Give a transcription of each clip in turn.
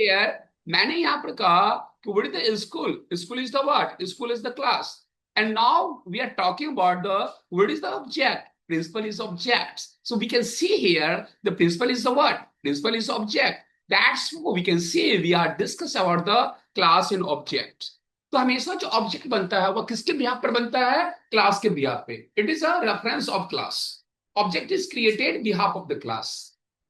Here मैंने यहाँ पर कहा कि what is the school, school is the what, school is the class, and now we are talking about the what is the object, principal is objects. So we can see here the principal is the what, principal is object. That's what we can see, we are discussing about the class and object. तो हमेशा जो object बनता है वो किसके behalf पर बनता है, क्लास के बिहाफ पे. It is a reference of class. Object is created behalf of the class.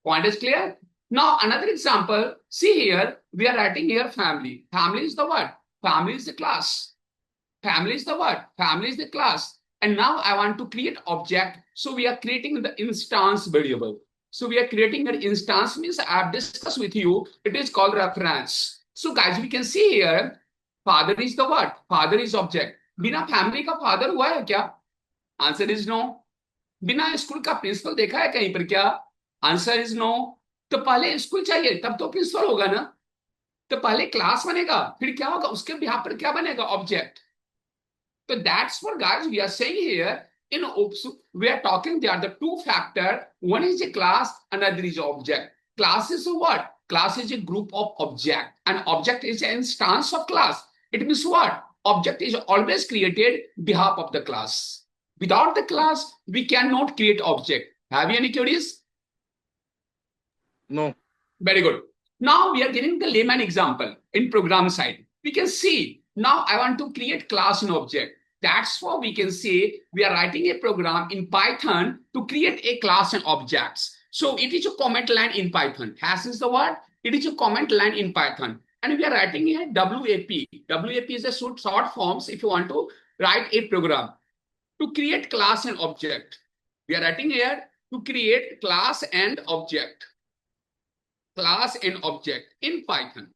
Point is clear? Now another example, see here we are writing here family. Family is the what, family is the class. Family is the what, family is the class. And now I want to create object, so we are creating the instance variable. So we are creating an instance, means I have discussed with you, it is called reference. So guys, we can see here father is the what, father is object. बिना family का father हुआ है क्या? Answer is no. बिना school का principal देखा है कहीं पर क्या? Answer is no. तो पहले स्कूल चाहिए तब तो प्रिंसिपल होगा ना. तो पहले क्लास बनेगा, फिर क्या होगा, उसके बिहाफ पर क्या बनेगा, object. So that's what guys we are saying here. In OOPS, we are talking there are the two factor. One is a class, another is object. Class is a what? Class is a group of object, and object is an instance of class. It means what? Object is always created behalf of the class. Without the class, we cannot create object. Have you any queries? No. Very good. Now we are getting the layman example in program side. We can see now I want to create class and object. That's why we can say we are writing a program in Python to create a class and objects. So it is a comment line in Python. Hash is the word. It is a comment line in Python. And we are writing here WAP. WAP is a short forms if you want to write a program to create class and object. We are writing here to create class and object. Class and object in Python.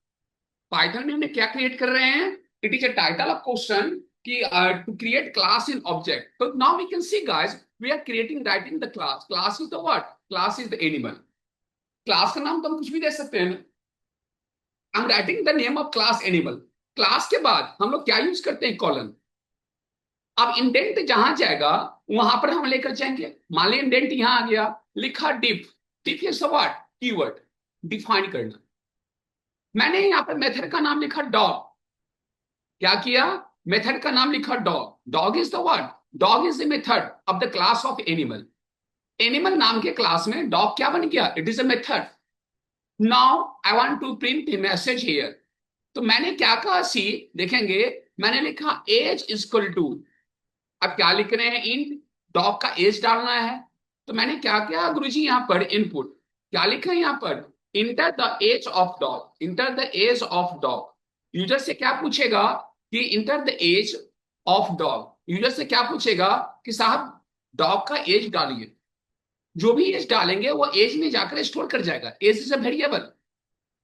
Python में हमने क्या create कर रहे हैं? It is a title of question कि to create class and object. So now we can see guys, we are writing the class. Class is the what? Class is the animal. Class का नाम तो हम कुछ भी दे सकते हैं. I'm writing the name of class animal. Class के बाद हम लोग क्या यूज करते हैं, कॉलन. अब इंडेंट जहां जाएगा वहां पर हम लेकर जाएंगे. मान ली इंडेंट यहां आ गया, लिखा def. Def is the what, keyword, define करना. मैंने यहां पर मेथड का नाम लिखा डॉग. क्या किया, मेथड का नाम लिखा dog. Dog is the what, dog is the method of the class of animal. Animal नाम के क्लास में डॉग क्या बन गया, it is a method. Now I want to print the message here. तो मैंने क्या कहा, सी देखेंगे मैंने लिखा एज इक्वल टू. अब क्या लिख रहे हैं, इन डॉग का एज डालना है. तो मैंने क्या किया गुरुजी, यहां पर इनपुट क्या लिखा है, यहां पर enter the age of dog. Enter the age of dog. User से क्या पूछेगा कि enter the age of dog. User से क्या पूछेगा कि साहब डॉग का एज डालिए. जो भी एज डालेंगे वो एज में जाकर स्टोर कर जाएगा. Age is a variable.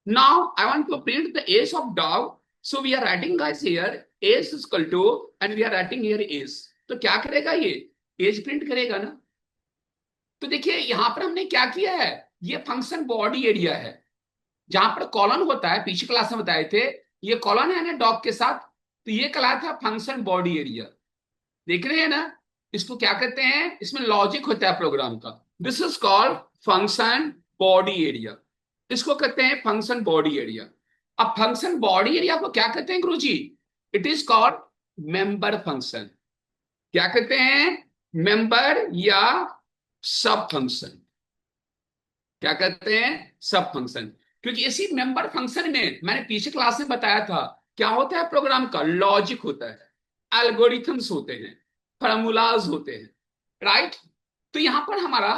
Now I want to print the age of dog. So we are writing guys here age is equal to and we are writing here age. तो क्या करेगा, ये as print करेगा ना. तो देखिए यहां पर हमने क्या किया है, ये फंक्शन बॉडी एरिया है. जहां पर कॉलन होता है, पीछे क्लास में बताए थे, ये कॉलन है ना डॉग के साथ, तो ये कहलाता है फंक्शन बॉडी एरिया. देख रहे हैं ना, इसको क्या कहते हैं, इसमें लॉजिक होता है प्रोग्राम का. This is called function body area. इसको कहते हैं फंक्शन बॉडी एरिया. अब फंक्शन बॉडी एरिया को क्या कहते हैं गुरुजी, it is called member function. क्या कहते हैं, मेंबर या सब फंक्शन. क्या कहते हैं, सब फंक्शन. क्योंकि इसी मेंबर फंक्शन में मैंने पीछे क्लास में बताया था क्या होता है, प्रोग्राम का लॉजिक होता है, एल्गोरिथम्स होते हैं, फॉर्मूलाज होते हैं, राइट. तो यहां पर हमारा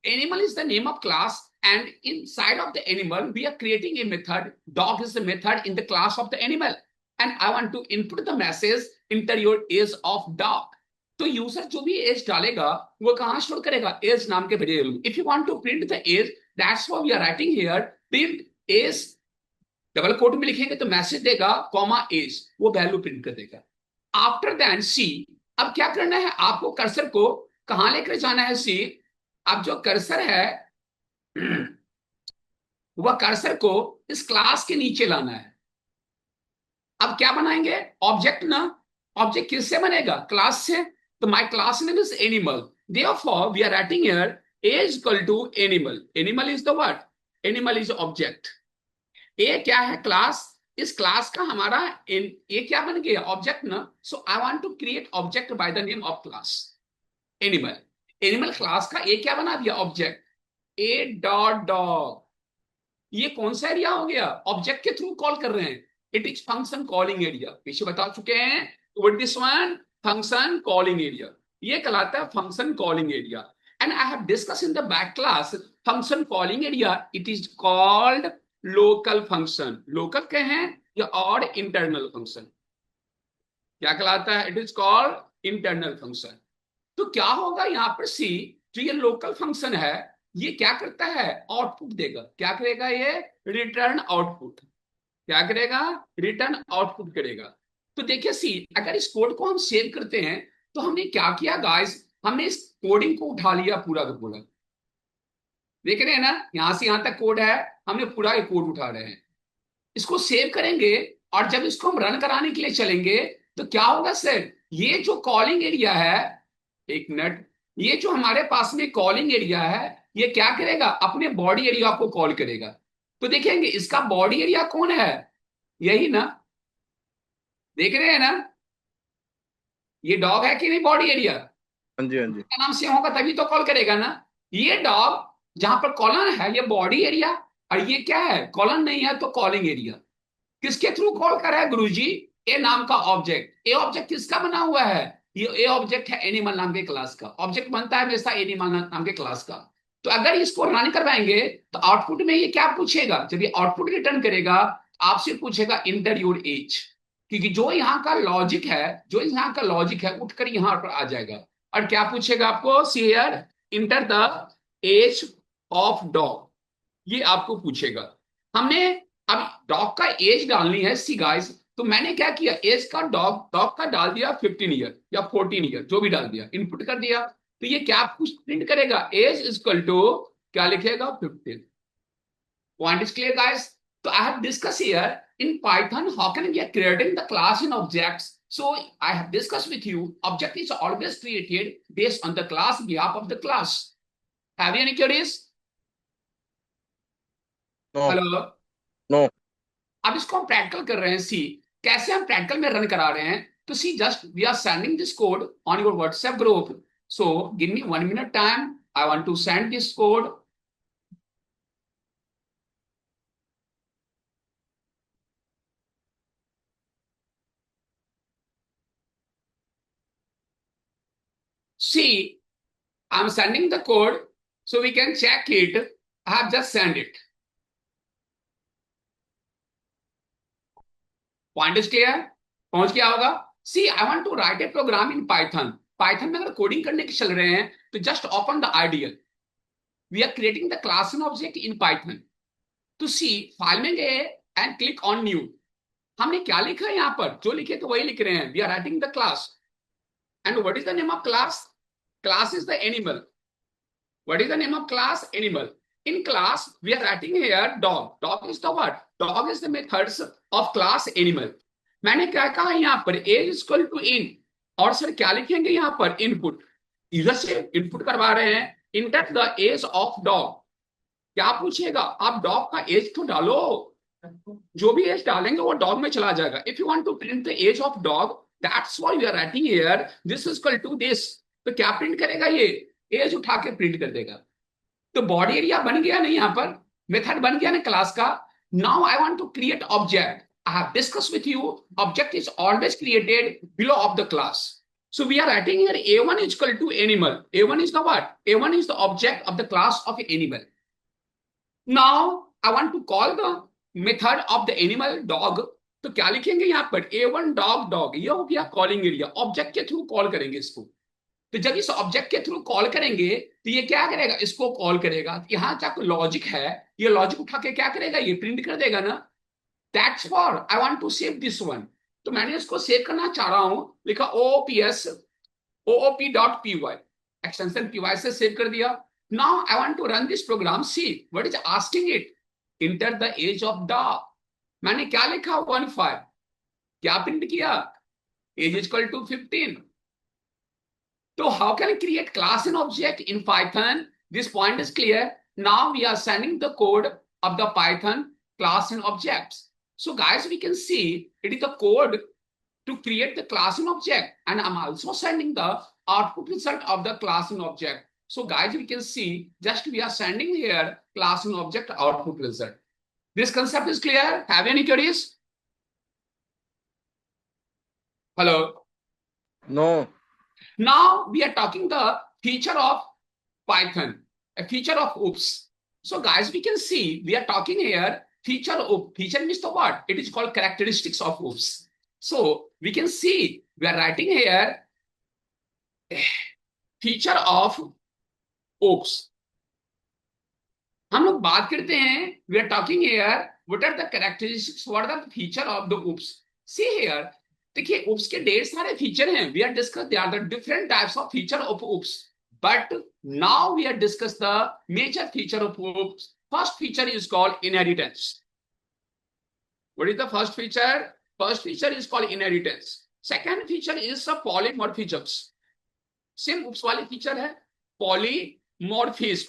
animal is the name of class and inside of the animal we are creating a method. Dog is the method in the class of the animal and I want to input the message enter your age of dog. तो user जो भी as डालेगा वो कहां store करेगा, age नाम के variable. If you want to print the age, that's why we are writing here print age. Double quote में लिखेंगे तो मैसेज देगा कॉमा एज, वो वैल्यू प्रिंट कर देगा. आफ्टर दैट सी, अब क्या करना है आपको, कर्सर को कहां लेकर जाना है सी. अब जो कर्सर है वह कर्सर को इस क्लास के नीचे लाना है. अब क्या बनाएंगे, ऑब्जेक्ट ना. ऑब्जेक्ट किससे बनेगा, क्लास से. तो my class name is animal. Therefore we are writing here as equal to animal. Animal is the what, animal is object. A क्या है? क्लास। इस क्लास का हमारा ये क्या बन गया? ऑब्जेक्ट ना। So I want to create object by the name of class animal. Animal class का ए क्या बना दिया? ऑब्जेक्ट। A dot dog. ये कौन सा एरिया हो गया? ऑब्जेक्ट के थ्रू कॉल कर रहे हैं। It is function calling area, पीछे बता चुके हैं। What this one? Function calling area. ये कहलाता है function calling area. And I have discuss in the back class function calling area, it is called local function. Local क्या है? या और इंटरनल फंक्शन। क्या कहलाता है? It is called internal function. तो क्या होगा यहाँ पर? सी, जो ये लोकल फंक्शन है, ये क्या करता है? आउटपुट देगा। क्या करेगा ये? Return output. क्या करेगा? रिटर्न आउटपुट करेगा। तो देखिए सी, अगर इस कोड को हम सेव करते हैं, तो हमने क्या किया गाइस? हमने इस कोडिंग को उठा लिया पूरा का पूरा। देख रहे हैं ना, यहां से यहां तक कोड है, हमने पूरा ये कोड उठा रहे हैं। इसको सेव करेंगे, और जब इसको हम रन कराने के लिए चलेंगे, तो क्या होगा सर? ये जो कॉलिंग एरिया है, एक मिनट, ये जो हमारे पास में कॉलिंग एरिया है, ये क्या करेगा? अपने बॉडी एरिया को कॉल करेगा। तो देखेंगे इसका बॉडी एरिया कौन है? यही ना, देख रहे हैं ना, ये डॉग है कि नहीं बॉडी एरिया? हाँ जी, हाँ जी। का नाम सेम होगा तभी तो कॉल करेगा ना। ये डॉग जहां पर कॉलन है, ये बॉडी एरिया, और ये क्या है? कॉलन नहीं है तो कॉलिंग एरिया। किसके थ्रू कॉल कर रहा है गुरुजी? ए नाम का ऑब्जेक्ट। ए ऑब्जेक्ट किसका बना हुआ है? ये ए ऑब्जेक्ट है एनिमल नाम के क्लास का। ऑब्जेक्ट बनता है हमेशा एनिमल नाम के क्लास का। तो अगर इसको रन करवाएंगे, तो आउटपुट में ये क्या पूछेगा? जब ये आउटपुट रिटर्न करेगा, आपसे पूछेगा इंटर योर एज। क्योंकि जो यहाँ का लॉजिक है, जो यहाँ का लॉजिक है, उठकर यहाँ पर आ जाएगा। और क्या पूछेगा आपको? सीयर enter the age of dog, ये आपको पूछेगा। हमने अब डॉग का एज डालनी है सी गाइस, तो मैंने क्या किया? एज का डॉग डॉग का डाल दिया 15 ईयर या 14 ईयर, जो भी डाल दिया, इनपुट कर दिया। तो ये क्या कुछ प्रिंट करेगा? एज इक्वल टू क्या लिखेगा? 15। Point is clear guys? तो I have discuss here in Python how can we are creating the class in objects. So I have discussed with you, object is always created based on the class behalf of the class. Have you any queries? No. Hello. No. अब इसको हम practical कर रहे हैं। सी, कैसे हम practical में run करा रहे हैं? तो see, just we are sending this code on your WhatsApp group. So give me 1 minute time, I want to send this code. See, I am sending the code, so we can check it. I have just send it. Point is clear? पहुंच गया होगा। See, I want to write a program in Python. Python में अगर coding करने के चल रहे हैं, तो just open the ideal. We are creating the class in object in Python. तो सी, फाइल में गए एंड क्लिक ऑन न्यू। हमने क्या लिखा है यहाँ पर? जो लिखे तो वही लिख रहे हैं। We are writing the class. And what is the name of class? Class is the animal. What is the name of class? Animal. In class we are writing here dog. Dog is the what? Dog is the methods of class animal. मैंने क्या कहा यहाँ पर? As equal to इन, और sir क्या लिखेंगे यहाँ पर? इनपुट। इधर से इनपुट करवा रहे हैं, enter the age of dog. क्या पूछेगा? आप डॉग का एज तो डालो। जो भी एज डालेंगे वो डॉग में चला जाएगा। If you want to print the age of dog, that's why we are writing here this is equal to this. तो क्या प्रिंट करेगा? ये एज उठा के प्रिंट कर देगा। तो बॉडी एरिया बन गया ना, यहाँ पर मेथड बन गया ना क्लास का। Now I want to create object. I have discuss with you, object is always created below of the class. So we are writing here A1 is equal to animal. A1 is the what? A1 is the object of the class of animal. Now I want to call the method of the animal dog. तो क्या लिखेंगे यहाँ पर? A1 dog dog, ये हो गया calling area. Object के through call करेंगे इसको। तो जब इस ऑब्जेक्ट के थ्रू कॉल करेंगे, तो ये क्या करेगा? इसको कॉल करेगा। यहाँ क्या लॉजिक है, ये लॉजिक उठा के क्या करेगा? ये प्रिंट कर देगा ना। That's for I want to save this one. तो मैंने इसको सेव करना चाह रहा हूं, लिखा oop.py, एक्सटेंशन py से सेव कर दिया। Now I want to run this program. See what is asking it? Enter the age of dog. मैंने क्या लिखा? 15। क्या प्रिंट किया? Age is equal to 15। So how can I create class and object in Python? This point is clear. Now we are sending the code of the Python class and objects. So guys, we can see it is the code to create the class and object, and I'm also sending the output result of the class and object. So guys, we can see just we are sending here class and object output result. This concept is clear? Have any queries? Hello. No. Now we are talking the feature of Python, a feature of OOPS. So guys, we can see we are talking here feature of, feature means the what? It is called characteristics of OOPS. So we can see we are writing here feature of OOPS. हम लोग बात करते हैं, we are talking here what are the characteristics, what are the feature of the OOPS. See here, देखिए OOPS के ढेर सारे feature हैं. We are discuss they are the different types of feature of OOPS. But now we are discuss the major feature of OOPS. First feature is called inheritance. What is the first feature? First feature is called inheritance. Second feature is the polymorphisms. Same OOPS वाले feature है polymorphism.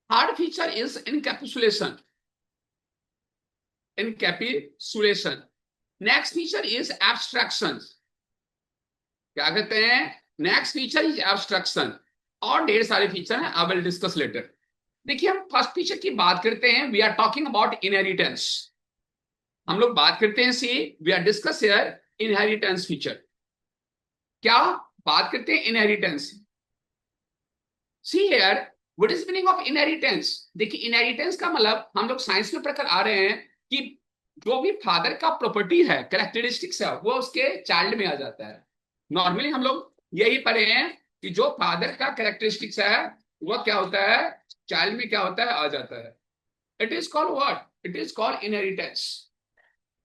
Third feature is encapsulation. Encapsulation. Next feature is abstraction. क्या कहते हैं? Next feature is abstraction. और ढेर सारे feature हैं. I will discuss later. देखिए हम फर्स्ट फीचर की बात करते हैं. We are talking about inheritance. हम लोग बात करते हैं सी we are discuss here inheritance feature. क्या बात करते हैं? inheritance. See here what is meaning of inheritance? देखिए inheritance का मतलब हम लोग साइंस में पढ़कर आ रहे हैं कि जो भी फादर का प्रॉपर्टी है, कैरेक्टरिस्टिक्स है, वो उसके चाइल्ड में आ जाता है. नॉर्मली हम लोग यही पढ़े हैं कि जो फादर का कैरेक्टरिस्टिक्स है वो क्या होता है, चाइल्ड में क्या होता है, आ जाता है. It is called what? It is called inheritance.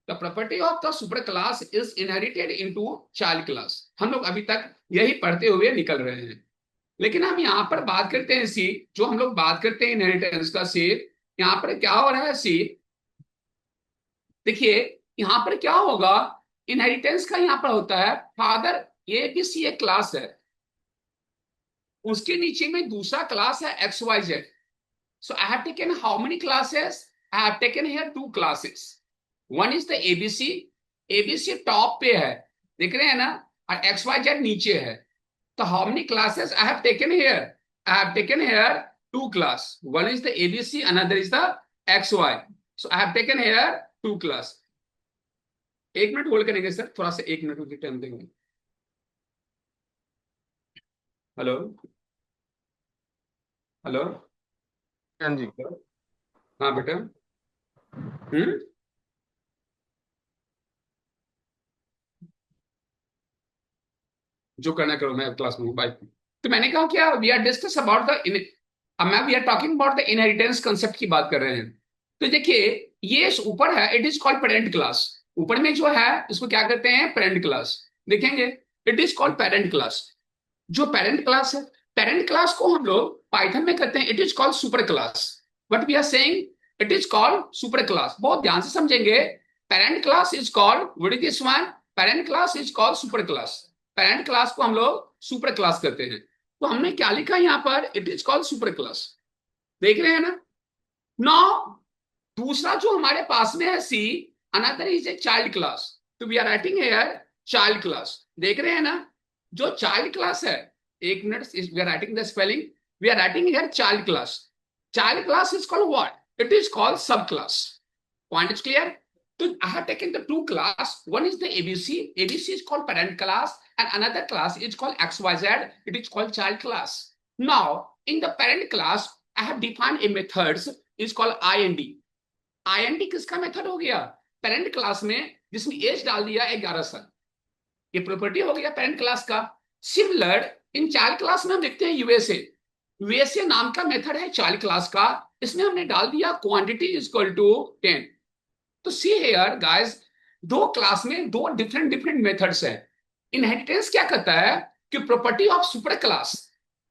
The property of the super class is inherited into child class. हम लोग अभी तक यही पढ़ते हुए निकल रहे हैं. लेकिन हम यहाँ पर बात करते हैं सी, जो हम लोग बात करते हैं इनहेरिटेंस का सी, यहाँ पर क्या हो रहा है सी, देखिए यहाँ पर क्या होगा, इनहेरिटेंस का यहाँ पर होता है फादर ए बी सी एक क्लास है, उसके नीचे में दूसरा क्लास है X Y Z. So I have taken how many classes? I have taken here two classes. One is the ABC. ABC top पे है, देख रहे हैं ना, और एक्स वाई जेड नीचे है. तो how many classes I have taken here? I have taken here two class. One is the ABC, another is the X Y. So I have taken here two class. एक minute hold करेंगे sir, थोड़ा सा एक मिनट की time देंगे. Hello hello. हाँ जी. हाँ बेटा. जो करना करो, मैं क्लास में हूँ. बाय. तो मैंने कहा क्या, we are discuss about the we are talking about the inheritance concept की बात कर रहे हैं. तो देखिए ये ऊपर है, it is called parent class. ऊपर में जो है इसको क्या कहते हैं? Parent class. देखेंगे it is called parent class. जो पेरेंट क्लास है, पेरेंट क्लास को हम लोग पाइथन में कहते हैं it is called super class. What we are saying, it is called super class. बहुत ध्यान से समझेंगे. Parent class is called, what is this one? Parent class is called super class. Parent class को हम लोग सुपर क्लास कहते हैं. तो हमने क्या लिखा यहाँ पर? It is called super class. देख रहे हैं ना. नाउ दूसरा जो हमारे पास में है see, another is a child class. तो we are writing here child class. देख रहे हैं ना, जो चाइल्ड क्लास है, एक minute, we are writing the spelling. We are writing here child class. Child class is called what? It is called sub class. Point is clear? So I have taken the two class. One is the ABC. ABC is called parent class, and another class is called XYZ. It is called child class. Now, in the parent class, I have defined a methods is called IND. IND किसका method हो गया? Parent class में, जिसमें as डाल दिया 11 साल. ये property हो गया पेरेंट क्लास का. सिमिलर इन चाइल्ड क्लास में हम देखते हैं यूएसए. यूएसए नाम का मेथड है चाइल्ड क्लास का. इसमें हमने डाल दिया क्वांटिटी इज इक्वल टू 10. तो सी हियर गाइस, दो क्लास में दो डिफरेंट मेथड्स हैं. इनहेरिटेंस क्या कहता है कि property of super class,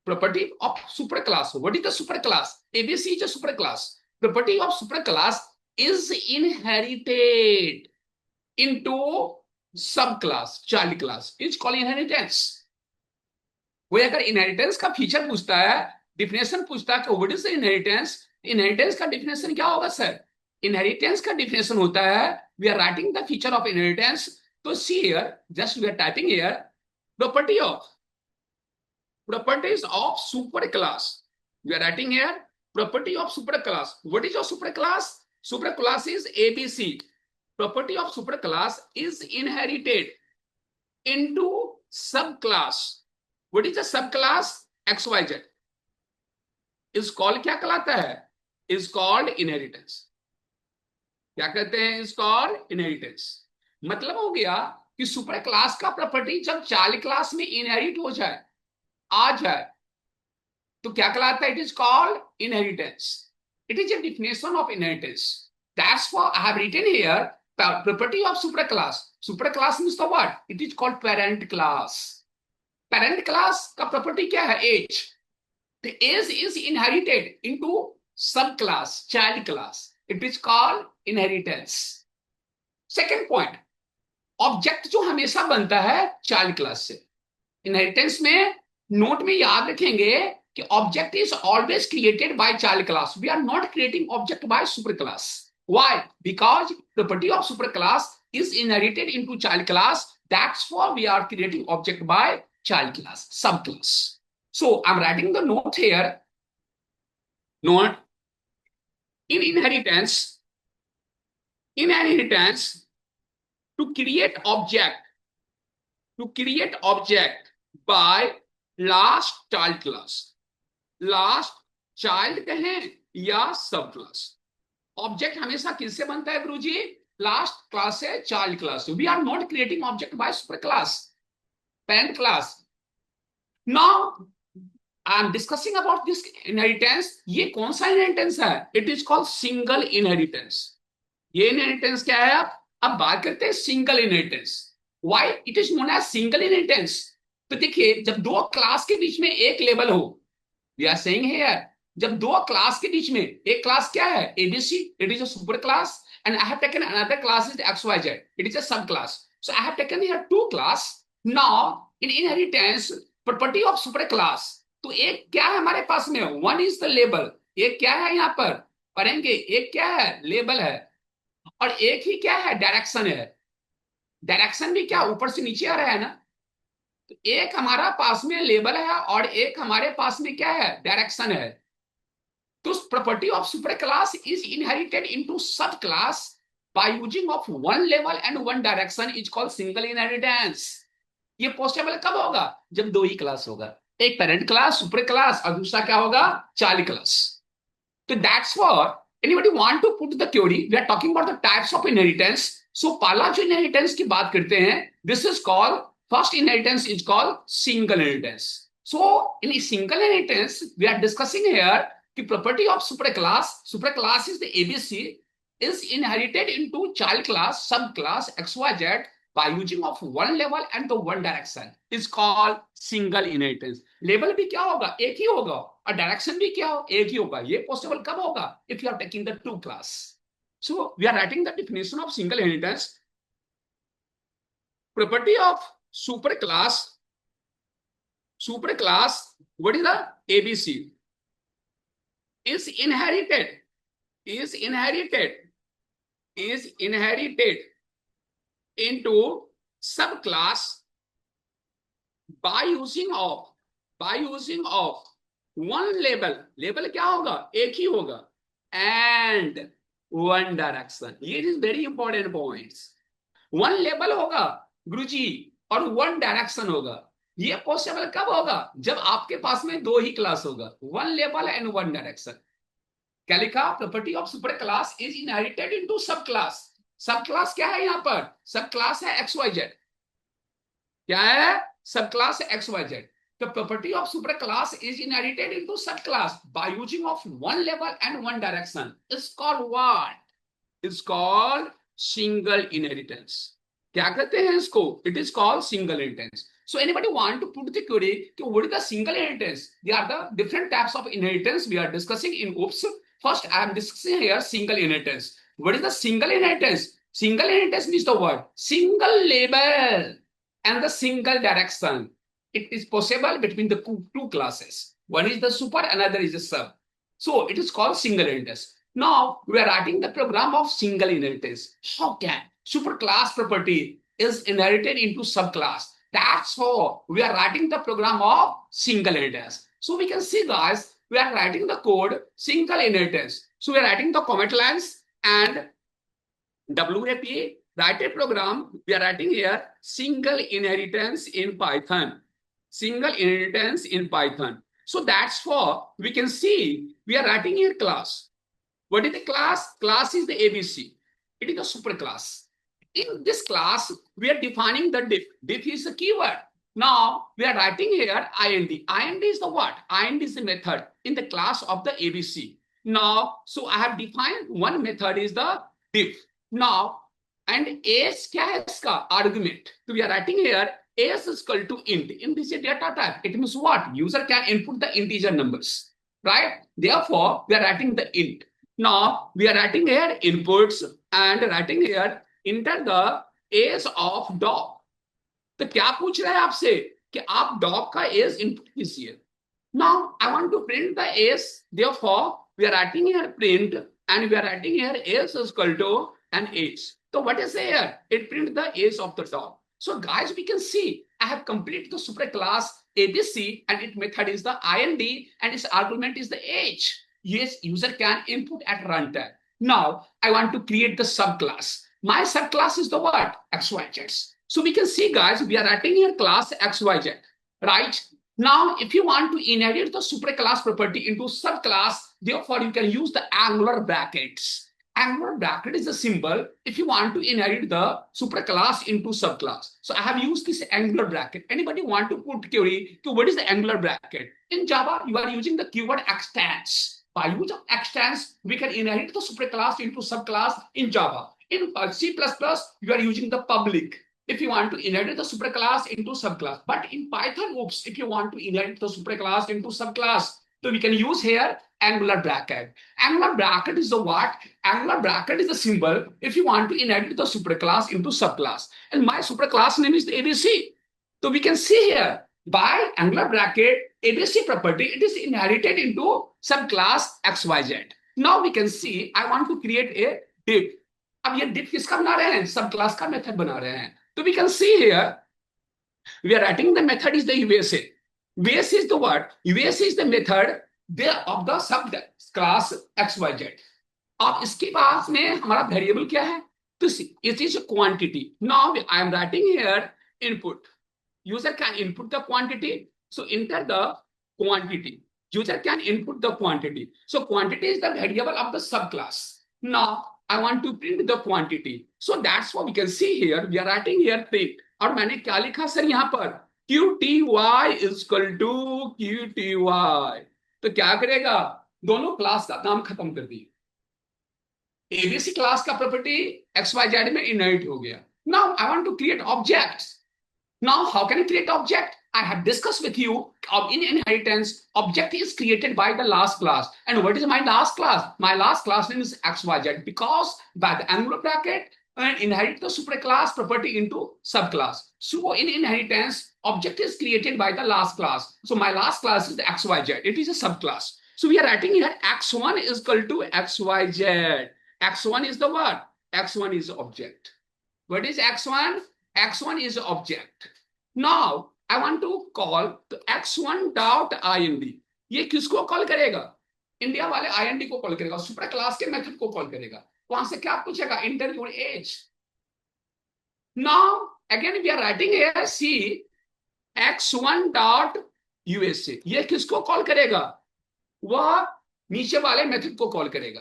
property of super class. What is the super class? ABC is a super class. Property of super class is inherited into sub class child class. Is called inheritance. वो अगर inheritance का feature पूछता है, definition पूछता है कि what is the inheritance, inheritance का definition क्या होगा सर? इनहेरिटेंस का डिफिनेशन होता है, we are writing the feature of inheritance. तो see here, just we are typing here properties of superclass. We are writing here property of superclass. What is your superclass? Superclass is ABC. Property of superclass is inherited into subclass. What is the subclass? XYZ. is called क्या कहलाता है? is called inheritance. क्या कहते हैं? is called inheritance. मतलब हो गया कि सुपर क्लास का प्रॉपर्टी जब चाइल्ड क्लास में इनहेरिट हो जाए, आ जाए, तो क्या कहलाता है? It is called inheritance. It is a definition of inheritance. That's why I have written here property of superclass. Superclass means the what? It is called parent class. Parent class का property क्या है? age. The age is inherited into subclass, child class. It is called inheritance. Second point, object जो हमेशा बनता है child class से. Inheritance में note में याद रखेंगे कि object is always created by child class. We are not creating object by super class. Why? Because property of super class is inherited into child class. That's why we are creating object by child class, subclass. So I'm writing the note here. Note in inheritance, to create object by last child class. Last child कहें या सब class. Object हमेशा किससे बनता है गुरुजी? Last class से, child class से. We are not creating object by super class, parent class. Now I am discussing about this inheritance. ये कौन सा इनहेरिटेंस है? It is called single inheritance. ये इनहेरिटेंस क्या है? अब बात करते हैं single inheritance. Why it is known as single inheritance? तो देखिए, जब दो क्लास के बीच में एक लेवल हो, वी आर सेइंग हियर, जब दो क्लास के बीच में, एक क्लास क्या है? ABC. It is a super class. And I have taken another class is XYZ. It is a subclass. So I have taken here two class. Now in inheritance, property of superclass. तो एक क्या है हमारे पास में? One is the label. एक क्या है यहाँ पर पढ़ेंगे? एक क्या है? लेबल है. और एक ही क्या है? डायरेक्शन है. डायरेक्शन भी क्या ऊपर से नीचे आ रहा है ना. तो एक हमारा पास में लेबल है और एक हमारे पास में क्या है? डायरेक्शन है. तो property of superclass is inherited into subclass by using of one label and one direction is called single inheritance. ये पॉसिबल कब होगा? जब दो ही क्लास होगा, एक पेरेंट क्लास सुपर क्लास और दूसरा क्या होगा? Child class. तो that's what anybody want to put the theory. We are talking about the types of inheritance. So पहला जो inheritance की बात करते हैं, this is called, first inheritance is called single inheritance. So in a single inheritance we are discussing here the property of superclass is the ABC, is inherited into child class, subclass XYZ by using of one label and the one direction is called single inheritance. Label भी क्या होगा? एक ही होगा. और direction भी क्या हो? एक ही होगा. ये पॉसिबल कब होगा? if you are taking the two class. So we are writing the definition of single inheritance. Property of superclass, what is the ABC? is inherited into subclass by using of one label. Label क्या होगा? एक ही होगा. and one direction. It is very important points. one label होगा गुरुजी और one direction होगा. ये possible कब होगा? जब आपके पास में दो ही क्लास होगा, one level and one direction. क्या लिखा? Property of super class is inherited into sub class. सब क्लास क्या है यहाँ पर? सब क्लास है XYZ. क्या है? सब क्लास है XYZ. The property of superclass is inherited into subclass by using of one label and one direction. It's called what? It's called single inheritance. क्या कहते हैं इसको? It is called single inheritance. So anybody want to put the query, what is the single inheritance? They are the different types of inheritance we are discussing in OOPS. First, I am discussing here single inheritance. What is the single inheritance? Single inheritance means the word single label and the single direction. It is possible between the two classes. One is the super, another is the sub. So it is called single inheritance. Now we are writing the program of single inheritance. How can superclass property is inherited into subclass? That's how we are writing the program of single inheritance. So we can see, guys, we are writing the code single inheritance. So we are writing the command lines and WAPA, write a program. We are writing here single inheritance in Python. Single inheritance in Python. So that's for we can see we are writing here class. What is the class? Class is the ABC. It is a superclass. In this class, we are defining the diff. Diff is a keyword. Now we are writing here IND. IND is the what? IND is the method in the class of the ABC. Now, so I have defined one method is the diff. Now, and as क्या है इसका argument? So we are writing here as is equal to int. Int is a data type. It means what? User can input the integer numbers, right? Therefore, we are writing the int. Now we are writing here inputs and writing here enter the age of dog. तो क्या पूछ रहा है आपसे कि आप dog का age input कीजिए. Now I want to print the age. Therefore, we are writing here print and we are writing here age is equal to an age. So what is here? It prints the age of the dog. So guys, we can see I have completed the superclass ABC and its method is the IND and its argument is the age. Yes, user can input at runtime. Now I want to create the subclass. My subclass is the what? XYZ. So we can see, guys, we are writing here class XYZ, right? Now, if you want to inherit the superclass property into subclass, therefore you can use the angular brackets. Angular bracket is a symbol if you want to inherit the superclass into subclass. So I have used this angular bracket. Anybody want to put query to what is the angular bracket? In Java, you are using the keyword extends. By use of extends, we can inherit the superclass into subclass in Java. In C++, you are using the public if you want to inherit the superclass into subclass. But in Python, oops, if you want to inherit the superclass into subclass, so we can use here angular bracket. Angular bracket is the what? Angular bracket is the symbol if you want to inherit the superclass into subclass. And my superclass name is the ABC. So we can see here by angular bracket ABC property, it is inherited into subclass XYZ. Now we can see I want to create a diff. अब ये diff किसका बना रहे हैं? Subclass का method बना रहे हैं. So we can see here we are writing the method is the USA. USA is the what? USA is the method of the subclass XYZ. अब इसके पास में हमारा वेरिएबल क्या है? तो it is a quantity. Now I am writing here input. User can input the quantity. So enter the quantity. User can input the quantity. So quantity is the variable of the subclass. Now I want to print the quantity. So that's what we can see here. We are writing here print. और मैंने क्या लिखा sir यहाँ पर? QTY is equal to QTY. तो क्या करेगा? दोनों क्लास का नाम खत्म कर दिए. ABC क्लास का प्रॉपर्टी XYZ में इनहेरिट हो गया. Now I want to create objects. Now how can I create object? I have discussed with you in inheritance, object is created by the last class. And what is my last class? My last class name is XYZ because by the angular bracket, and inherit the superclass property into subclass. So in inheritance, object is created by the last class. So my last class is the XYZ. It is a subclass. So we are writing here X1 is equal to XYZ. X1 is the what? X1 is the object. What is X1? X1 is the object. Now I want to call the X1 dot IND. ये किसको call करेगा? India वाले IND को call करेगा, super class के method को call करेगा. वहां से क्या पूछेगा? Enter your age. Now again we are writing here C X1 dot USA. ये किसको कॉल करेगा? वह नीचे वाले मेथड को कॉल करेगा.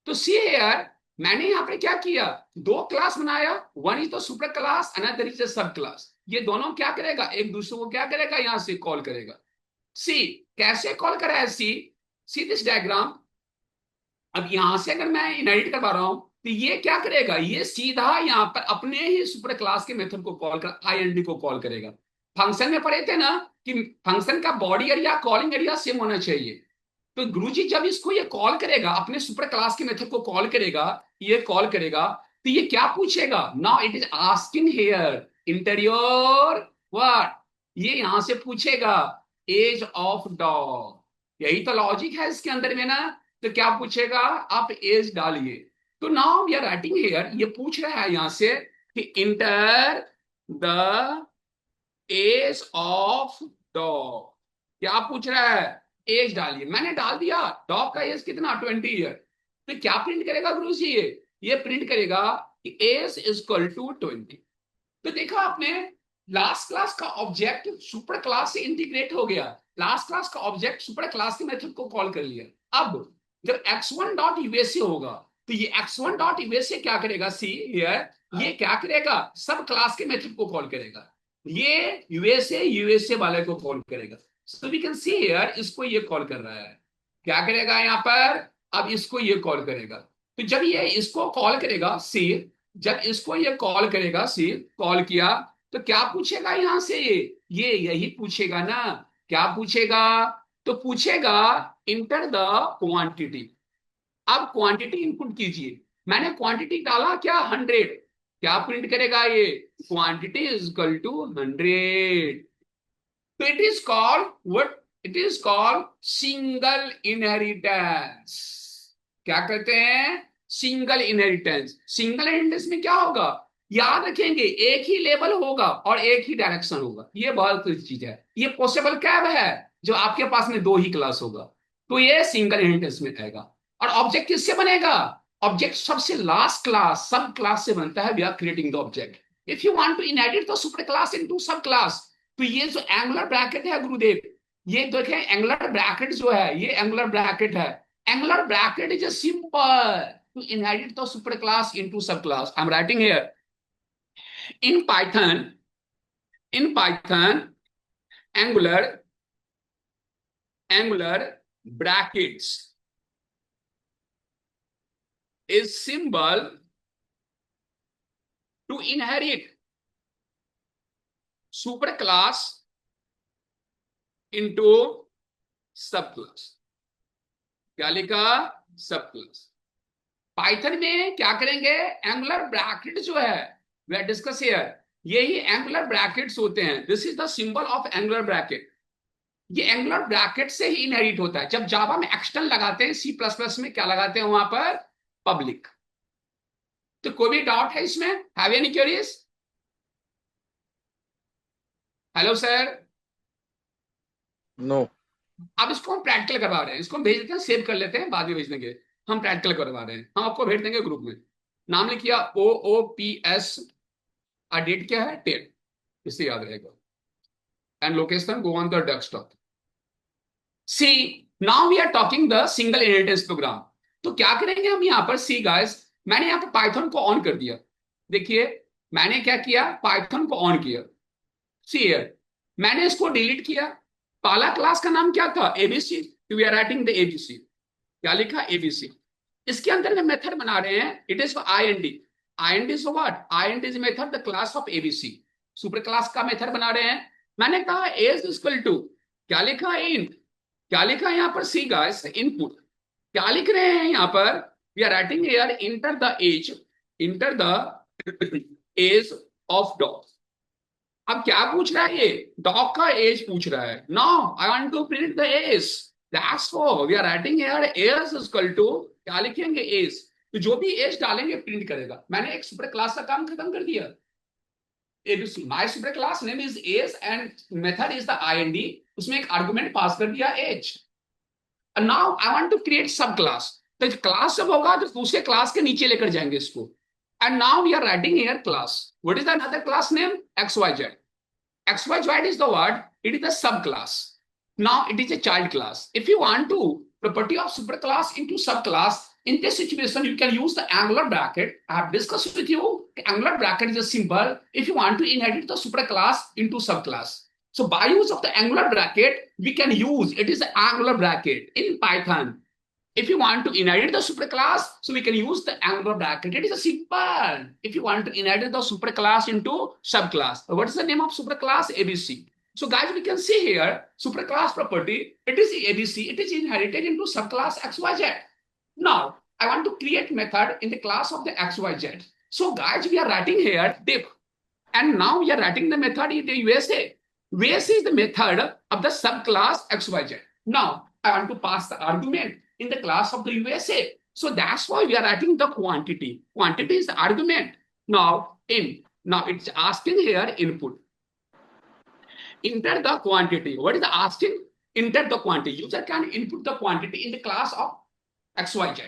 तो सी यार मैंने यहाँ पे क्या किया? दो क्लास बनाया. One is the super class, another is the sub class. ये दोनों क्या करेगा? एक दूसरे को क्या करेगा? यहां से कॉल करेगा. सी कैसे कॉल करा है? See this diagram. अब यहां से अगर मैं इनहेरिट करवा रहा हूं तो ये क्या करेगा? ये सीधा यहाँ पर अपने ही सुपर क्लास के मेथड को कॉल कर IND को कॉल करेगा. फंक्शन में पढ़े थे ना कि फंक्शन का body area calling area same होना चाहिए. तो गुरुजी जब इसको ये कॉल करेगा, अपने सुपर क्लास के मेथड को कॉल करेगा, ये कॉल करेगा, तो ये क्या पूछेगा? Now it is asking here interior what. ये यहां से पूछेगा एज ऑफ डॉग. यही तो लॉजिक है इसके अंदर में ना. तो क्या पूछेगा, आप एज डालिए। तो now we are writing here, ये पूछ रहा है यहां से कि enter the age of dog. क्या पूछ रहा है, एज डालिए। मैंने डाल दिया, डॉग का एज कितना, 20 ईयर। तो क्या प्रिंट करेगा गुरु जी, ये प्रिंट करेगा कि एज इज इक्वल टू 20। तो देखा आपने, लास्ट क्लास का ऑब्जेक्ट सुपर क्लास से इंटीग्रेट हो गया, लास्ट क्लास का ऑब्जेक्ट सुपर क्लास के मेथड को कॉल कर लिया। अब जब x1 डॉट यूएसए होगा, तो ये x1 डॉट यूएसए क्या करेगा, सी हियर, ये क्या करेगा, सब क्लास के मेथड को कॉल करेगा, ये यूएसए वाले को कॉल करेगा। So we can see here, इसको ये कॉल कर रहा है, क्या करेगा यहाँ पर, अब इसको ये कॉल करेगा। तो जब ये इसको कॉल करेगा सी, जब इसको ये कॉल करेगा सी, कॉल किया, तो क्या पूछेगा यहां से, ये यही पूछेगा ना, क्या पूछेगा, तो पूछेगा इंटर द क्वांटिटी। अब क्वांटिटी इनपुट कीजिए, मैंने क्वांटिटी डाला क्या, 100। क्या प्रिंट करेगा ये, क्वांटिटी इज इक्वल टू 100। तो it is called what, it is called single inheritance. क्या कहते हैं, सिंगल इनहेरिटेंस। सिंगल इनहेरिटेंस में क्या होगा, याद रखेंगे, एक ही लेवल होगा और एक ही डायरेक्शन होगा, ये बहुत चीज है। ये पॉसिबल कैब है जो आपके पास में दो ही क्लास होगा, तो ये सिंगल इनहेरिटेंस में आएगा। और ऑब्जेक्ट किससे बनेगा, ऑब्जेक्ट सबसे लास्ट क्लास, सब क्लास से बनता है। We are creating the object. If you want to inherit the super class into sub class, तो ये जो एंगुलर ब्रैकेट है गुरुदेव, ये देखें एंगुलर ब्रैकेट जो है, ये एंगुलर ब्रैकेट है। Angular bracket is a simple to inherit the super class into sub class. I am writing here in python angular brackets is symbol to inherit superclass into subclass। क्या लिखा, subclass. Python में क्या करेंगे, angular bracket जो है, we are discuss here, यही angular brackets होते हैं। This is the symbol of angular bracket. ये एंगुलर ब्रैकेट से ही इनहेरिट होता है। जब जावा में एक्सटर्नल लगाते हैं, सी प्लस प्लस में क्या लगाते हैं वहां पर, पब्लिक। तो कोई भी डाउट है इसमें, have any queries? Hello sir. No. अब इसको हम प्रैक्टिकल करवा रहे हैं, इसको हम भेज देते हैं, सेव कर लेते हैं, बाद में भेज देंगे। हम प्रैक्टिकल करवा रहे हैं, हम आपको भेज देंगे ग्रुप में। नाम लिखिए OOPS, डेट क्या है, 10, इससे याद रहेगा। And location, go on the desktop. See, now we are talking the single inheritance program. तो क्या करेंगे हम यहाँ पर, सी गाइस, मैंने यहाँ पर पाइथन को ऑन कर दिया। देखिए मैंने क्या किया, पाइथन को ऑन किया। सी हियर, मैंने इसको डिलीट किया। पहला क्लास का नाम क्या था, ABC. We are writing the ABC. क्या लिखा, एबीसी। इसके अंदर में मेथड बना रहे हैं, it is for IND. IND is what, IND is method the class of ABC. Super class का मेथड बना रहे हैं। मैंने कहा एज इक्वल टू, क्या लिखा, इंट। क्या लिखा यहाँ पर, सी गाइस, इनपुट। क्या लिख रहे हैं यहाँ पर, we are writing here enter the age, enter the age of dog. अब क्या पूछ रहा है, ये डॉग का एज पूछ रहा है। Now I want to print the age, that's why we are writing here age is equal to, क्या लिखेंगे, एज। तो जो भी एज डालेंगे प्रिंट करेगा। मैंने एक सुपर क्लास का काम खत्म कर दिया। ABC, my super class name is age and method is the IND, उसमें एक आर्गुमेंट पास कर दिया age. And now I want to create sub class. तो क्लास जब होगा तो दूसरे क्लास के नीचे लेकर जाएंगे इसको। And now we are writing here class. What is the another class name? XYZ. XYZ is the word, it is the subclass. Now it is a child class. If you want to property of superclass into subclass, in this situation, you can use the angular bracket. I have discussed with you, angular bracket is a symbol if you want to inherit the superclass into subclass. So by use of the angular bracket, we can use, it is the angular bracket in Python. If you want to inherit the superclass, so we can use the angular bracket. It is a simple. If you want to inherit the superclass into subclass, what is the name of superclass? ABC. So guys, we can see here, superclass property, it is ABC, it is inherited into subclass XYZ. Now, I want to create method in the class of the XYZ. So guys, we are writing here div. And now we are writing the method in the USA. USA is the method of the subclass XYZ. Now, I want to pass the argument. in the class of the USA. So that's why we are writing the quantity. Quantity is the argument. Now it's asking here input. Enter the quantity. What is the asking? Enter the quantity. User can input the quantity in the class of XYZ.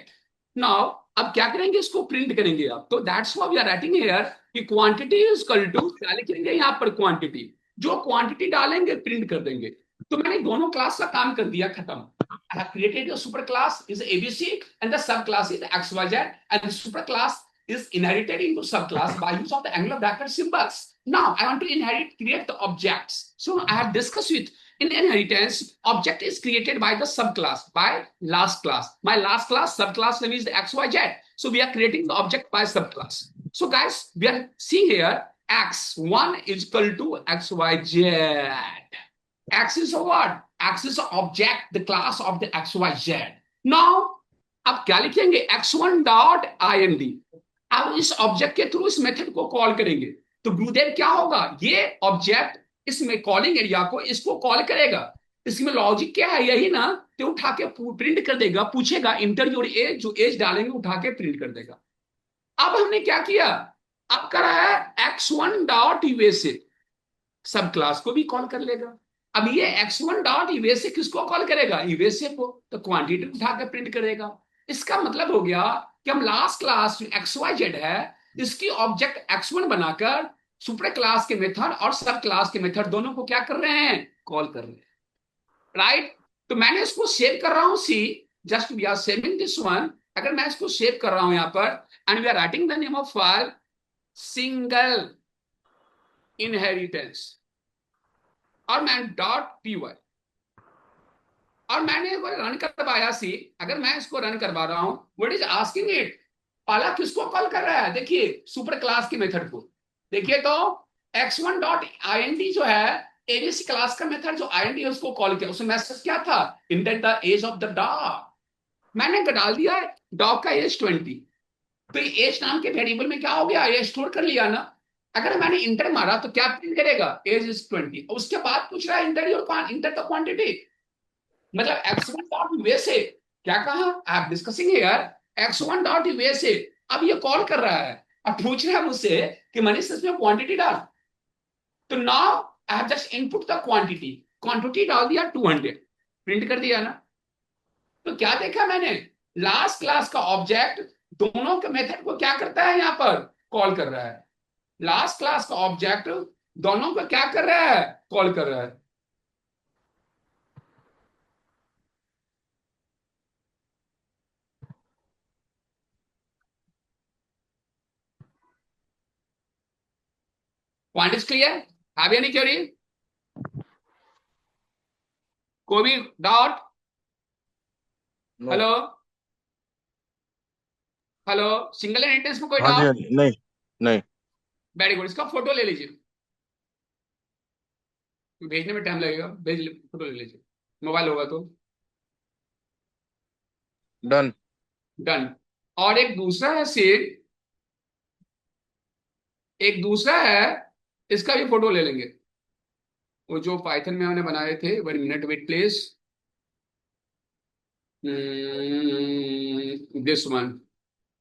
Now अब क्या करेंगे, इसको print करेंगे आप. तो that's why we are writing here कि quantity is equal to क्या लिखेंगे यहाँ पर, क्वांटिटी. जो क्वांटिटी डालेंगे प्रिंट कर देंगे. तो मैंने दोनों क्लास का काम कर दिया, खत्म. I have created a super class is ABC and the subclass is XYZ, and the super class is inherited into subclass by use of the angular bracket symbols. Now I want to create the objects. So I have discussed with in inheritance, object is created by the subclass, by last class. My last class, subclass name is the XYZ. So we are creating the object by subclass. So guys, we are seeing here X1 is equal to XYZ. X is a what? X is an object, the class of the XYZ. Now, अब क्या लिखेंगे, x1 dot ind. अब इस object के through इस method को call करेंगे. तो गुरुदेव क्या होगा, ये ऑब्जेक्ट इसमें कॉलिंग एरिया को इसको कॉल करेगा. इसमें लॉजिक क्या है, यही ना, तो उठा के प्रिंट कर देगा. पूछेगा इंटर योर एज, जो एज डालेंगे उठा के प्रिंट कर देगा. अब हमने क्या किया, अब करा है x1 डॉट यूएसए, सब क्लास को भी कॉल कर लेगा. अब ये x1 डॉट यूएसए किसको कॉल करेगा, यूएसए को. तो क्वांटिटी उठा के प्रिंट करेगा. इसका मतलब हो गया कि हम लास्ट क्लास XYZ है, इसकी ऑब्जेक्ट x1 बनाकर सुपर क्लास के मेथड और सब क्लास के मेथड दोनों को क्या कर रहे हैं, कॉल कर रहे हैं. राइट. तो मैंने इसको सेव कर रहा हूं see, just we are saving this one. अगर मैं इसको सेव कर रहा हूं यहां पर, and we are writing the name of file single inheritance, और मैं .py, और मैंने रन करवाया सी. अगर मैं इसको रन करवा रहा हूं, व्हाट इज आस्किंग इट, पहला किसको कॉल कर रहा है, देखिए सुपर क्लास के मेथड को. देखिए तो x1 डॉट ind जो है एबीसी क्लास का मेथड, जो ind है उसको कॉल किया. उसमें मैसेज क्या था, enter the age of the dog. मैंने डाल दिया डॉग का एज 20. तो एज नाम के वेरिएबल में क्या हो गया, एज स्टोर कर लिया ना. अगर मैंने इंटर मारा तो क्या प्रिंट करेगा, एज इज 20. उसके बाद पूछ रहा है इंटर द क्वांटिटी, मतलब x1 डॉट यूएसए. क्या कहा, आई am discussing here x1 dot USA. अब ये कॉल कर रहा है, अब पूछ रहा है मुझसे कि मनीष इसमें क्वांटिटी डाल. तो now I have just input the quantity. Quantity डाल दिया 200, प्रिंट कर दिया ना. तो क्या देखा मैंने, लास्ट क्लास का ऑब्जेक्ट दोनों के मेथड को क्या करता है, यहां पर कॉल कर रहा है. लास्ट क्लास का ऑब्जेक्ट दोनों को क्या कर रहा है, कॉल कर रहा है. Point is clear, have any query, कोई भी doubt. Hello hello, single inheritance में कोई हाँ जी, हाँ डाउट, जी, नहीं नहीं. Very good. इसका फोटो ले लीजिए, भेजने में टाइम लगेगा, फोटो ले लीजिए, मोबाइल होगा तो. डन. डन. और एक दूसरा है सीट, एक दूसरा है, इसका भी फोटो ले लेंगे. वो जो पाइथन में हमने बनाए थे, 1 minute wait please. This one,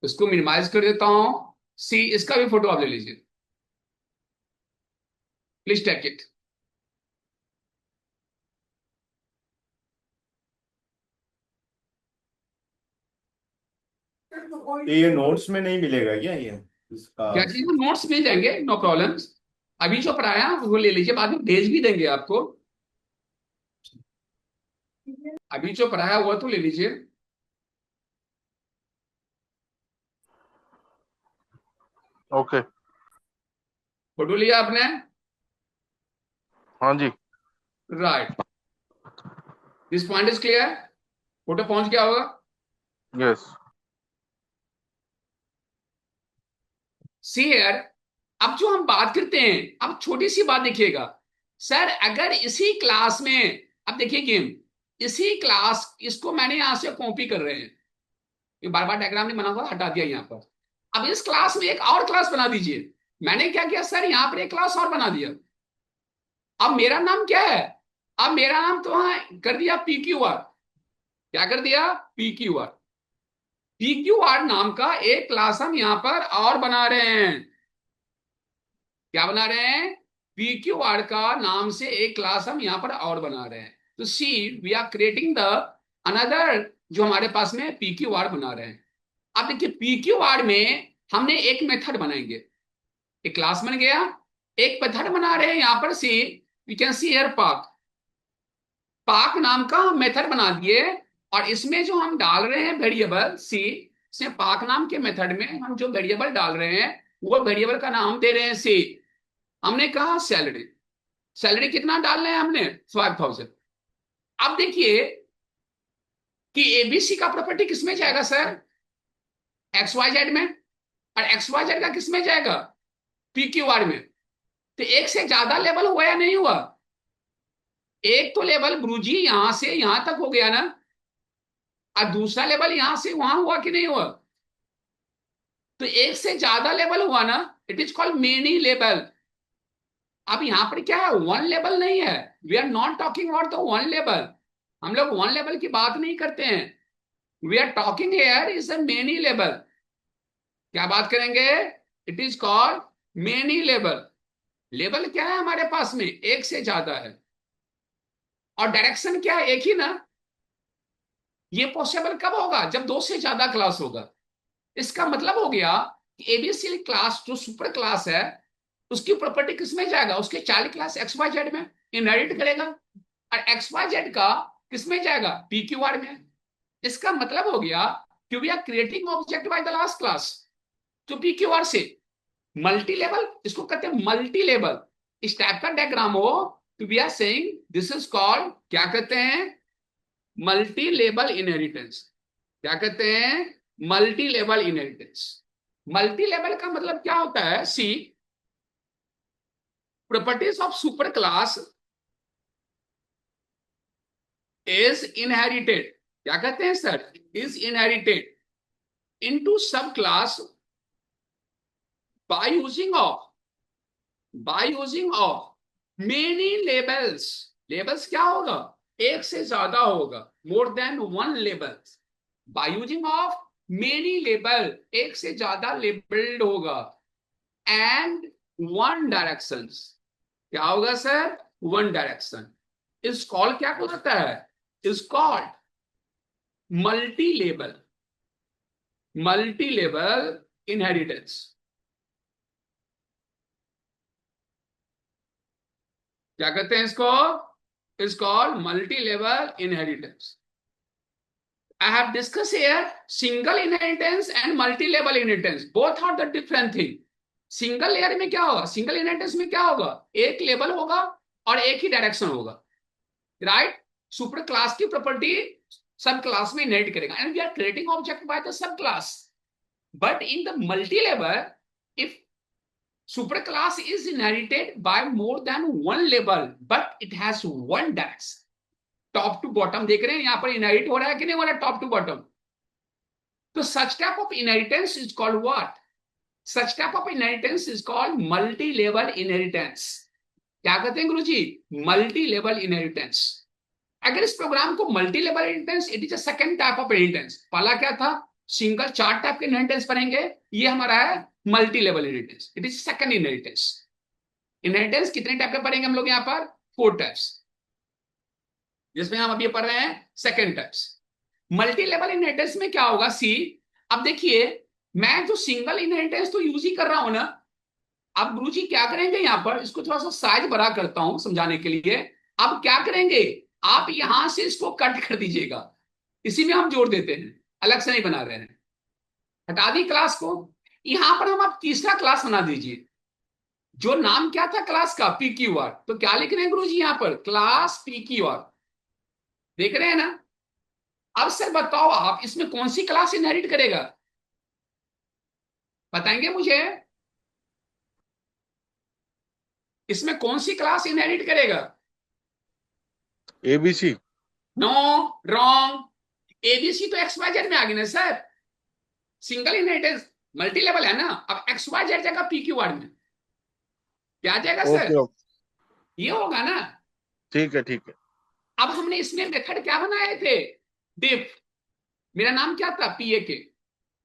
इसको मिनिमाइज कर देता हूं. सी, इसका भी फोटो आप ले लीजिए, प्लीज टेक इट. ये नोट्स में नहीं मिलेगा क्या ये इसका? क्या चीज, नोट्स मिल जाएंगे, नो प्रॉब्लम. अभी जो पढ़ाया वो ले लीजिए, बाद में भेज भी देंगे आपको. अभी जो पढ़ाया हुआ तो ले लीजिए. ओके. फोटो लिया आपने, हाँ जी. Right. This point is clear, photo पहुंच गया होगा. यस. सी हियर, अब जो हम बात करते हैं, अब छोटी सी बात देखिएगा. सर अगर इसी क्लास में, अब देखिए गेम, इसी क्लास, इसको मैंने यहां से कॉपी कर रहे हैं, ये बार बार डायग्राम नहीं बना हुआ, हटा दिया यहां पर. अब इस क्लास में एक और क्लास बना दीजिए. मैंने क्या किया सर, यहां पर एक क्लास और बना दिया. अब मेरा नाम क्या है, अब मेरा नाम तो वहां कर दिया PQR. क्या कर दिया, PQR। PQR नाम का एक क्लास हम यहां पर और बना रहे हैं। क्या बना रहे हैं, PQR का नाम से एक क्लास हम यहां पर और बना रहे हैं। तो see we are creating the another, जो हमारे पास में PQR बना रहे हैं। अब देखिए PQR में हमने एक मेथड बनाएंगे, एक क्लास बन गया, एक मेथड बना रहे हैं यहां पर see, we can see here park, park नाम का हम मेथड बना दिए। और इसमें जो हम डाल रहे हैं वेरिएबल सी, इसमें पार्क नाम के मेथड में हम जो वेरिएबल डाल रहे हैं वो वेरिएबल का नाम दे रहे हैं सी। हमने कहा सैलरी, सैलरी कितना डाल रहे हैं हमने, 5000। अब देखिए कि एबीसी का प्रॉपर्टी किसमें जाएगा सर, XYZ में, और XYZ का किसमें जाएगा, PQR में। तो एक से ज्यादा लेवल हुआ या नहीं हुआ, एक तो लेवल गुरुजी यहां से यहां तक हो गया ना, और दूसरा लेवल यहां से वहां हुआ कि नहीं हुआ। तो एक से ज्यादा लेवल हुआ ना, it is called many level. अब यहां पर क्या है, वन लेवल नहीं है, we are not talking about the one level, हम लोग वन लेवल की बात नहीं करते हैं। We are talking here is a many level. क्या बात करेंगे, it is called many level. Level क्या है हमारे पास में, एक से ज्यादा है, और डायरेक्शन क्या है, एक ही ना। ये पॉसिबल कब होगा, जब दो से ज्यादा क्लास होगा। इसका मतलब हो गया कि एबीसी क्लास जो सुपर क्लास है, उसकी प्रॉपर्टी किसमें जाएगा, उसके चाइल्ड क्लास XYZ में इनहेरिट करेगा, और XYZ का किसमें जाएगा, PQR में। इसका मतलब हो गया कि we are creating object by the last class, तो PQR से मल्टी लेवल, इसको कहते हैं मल्टी लेवल। इस टाइप का डायग्राम हो तो we are saying this is called, क्या कहते हैं, मल्टी लेवल इनहेरिटेंस। क्या कहते हैं, multi level inheritance. Multi level का मतलब क्या होता है, see properties of super class is inherited, क्या कहते हैं sir, is inherited into sub class by using of many labels. Labels क्या होगा, एक से ज्यादा होगा, more than one labels, by using of many label, एक से ज्यादा लेबल्ड होगा, एंड वन डायरेक्शन। क्या होगा सर, वन डायरेक्शन। इस कॉल क्या कहलाता है, is called multi level inheritance. क्या कहते हैं इसको, is called multi level inheritance. I have discussed here single inheritance and multi-level inheritance. Both are the different thing. Single layer में क्या होगा, सिंगल इनहेरिटेंस में क्या होगा, एक लेवल होगा और एक ही डायरेक्शन होगा, राइट। सुपर क्लास की प्रॉपर्टी सब क्लास में इनहेरिट करेगा, and we are creating object by the sub class. But in the multi level, if super class is inherited by more than one level, but it has one direction. Top to bottom देख रहे हैं यहां पर inherit हो रहा है कि नहीं हो रहा है, टॉप टू बॉटम। तो such type of inheritance is called what, such type of inheritance is called multi level inheritance. क्या कहते हैं गुरुजी, मल्टी लेवल इनहेरिटेंस। अगर इस प्रोग्राम को multi level inheritance, it is a second type of inheritance. पहला क्या था, सिंगल, चार टाइप के इनहेरिटेंस पढ़ेंगे, ये हमारा है multi level inheritance, it is second inheritance. Inheritance कितने टाइप के पढ़ेंगे हम लोग यहाँ पर, 4 टाइप्स, जिसमें हम अभी पढ़ रहे हैं second types. Multi level inheritance में क्या होगा, सी अब देखिए, मैं जो सिंगल इनहेरिटेंस तो यूज ही कर रहा हूं ना। अब गुरुजी क्या करेंगे यहां पर, इसको थोड़ा सा साइज बड़ा करता हूं समझाने के लिए। अब क्या करेंगे, आप यहां से इसको कट कर दीजिएगा, इसी में हम जोड़ देते हैं, अलग से नहीं बना रहे हैं। हटा दी क्लास को, यहां पर हम आप तीसरा क्लास बना दीजिए, जो नाम क्या था क्लास का, PQR। तो क्या लिख रहे हैं गुरुजी यहां पर, क्लास PQR, देख रहे हैं ना। अब सर बताओ आप, इसमें कौन सी क्लास इनहेरिट करेगा, बताएंगे मुझे, इसमें कौन सी क्लास इनहेरिट करेगा। ABC। No, wrong. एबीसी तो XYZ में आ गई ना sir, single inheritance multi level है ना। अब XYZ जगह PQR में क्या आ जाएगा सर, ओके ओके, ये होगा ना। ठीक है ठीक है। अब हमने इसमें मेथड क्या बनाए थे, डिफ, मेरा नाम क्या था, पीए के।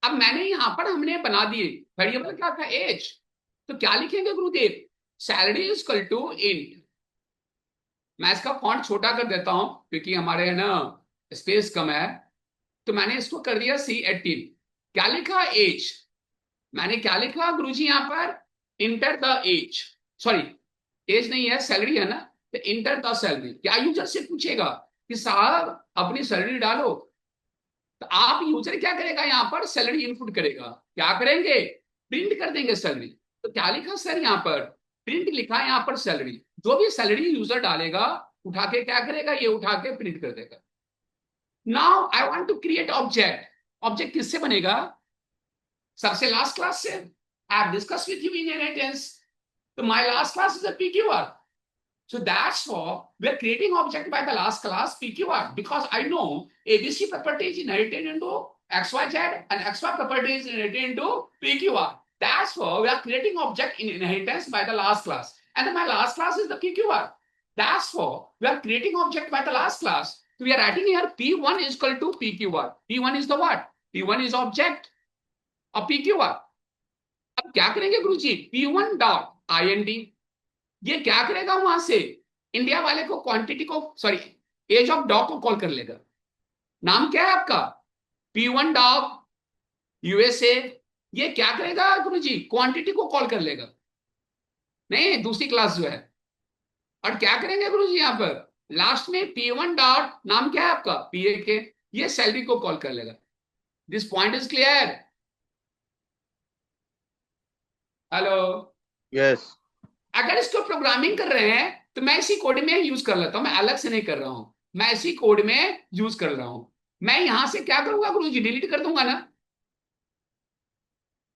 अब मैंने यहां पर हमने बना दिए वेरिएबल क्या था, एज। तो क्या लिखेंगे गुरुदेव, salary is equal to int. मैं इसका फॉन्ट छोटा कर देता हूं क्योंकि हमारे है ना स्पेस कम है। तो मैंने इसको कर दिया C18। क्या लिखा, एज। मैंने क्या लिखा गुरुजी यहां पर, enter the age, sorry age नहीं है, सैलरी है ना, तो इंटर द सैलरी। क्या यूजर से पूछेगा कि साहब अपनी सैलरी डालो, तो आप यूजर क्या करेगा, यहां पर सैलरी इनपुट करेगा। क्या करेंगे, प्रिंट कर देंगे सैलरी। तो क्या लिखा सर यहां पर, प्रिंट लिखा है यहां पर सैलरी। जो भी सैलरी यूजर डालेगा उठा के क्या करेगा, ये उठा के प्रिंट कर देगा। Now I want to create object. Object किससे बनेगा, सबसे लास्ट क्लास से। I have discuss with you in inheritance, तो my last class is a PQR. So that's why we are creating object by the last class PQR, because I know ABC property is inherited into XYZ and XY property is inherited into PQR. That's why we are creating object in inheritance by the last class. And then my last class is the PQR. That's why we are creating object by the last class. So we are writing here P1 is equal to PQR. P1 is the what? P1 is object of PQR. अब क्या करेंगे गुरुजी, P1 dot IND, ये क्या करेगा वहां से, India वाले को क्वांटिटी को, सॉरी एज ऑफ डॉग को कॉल कर लेगा। नाम क्या है आपका, P1 डॉग USA। ये क्या करेगा गुरुजी, क्वांटिटी को कॉल कर लेगा, नहीं दूसरी क्लास जो है। और क्या करेंगे गुरुजी यहां पर लास्ट में P1 डॉट नाम क्या है आपका, PA के, ये सैलरी को कॉल कर लेगा। This point is clear, hello. Yes. अगर इसको प्रोग्रामिंग कर रहे हैं तो मैं इसी कोड में यूज कर लेता हूं, मैं अलग से नहीं कर रहा हूं, मैं इसी कोड में यूज कर रहा हूं। मैं यहां से क्या करूंगा गुरुजी, डिलीट कर दूंगा ना।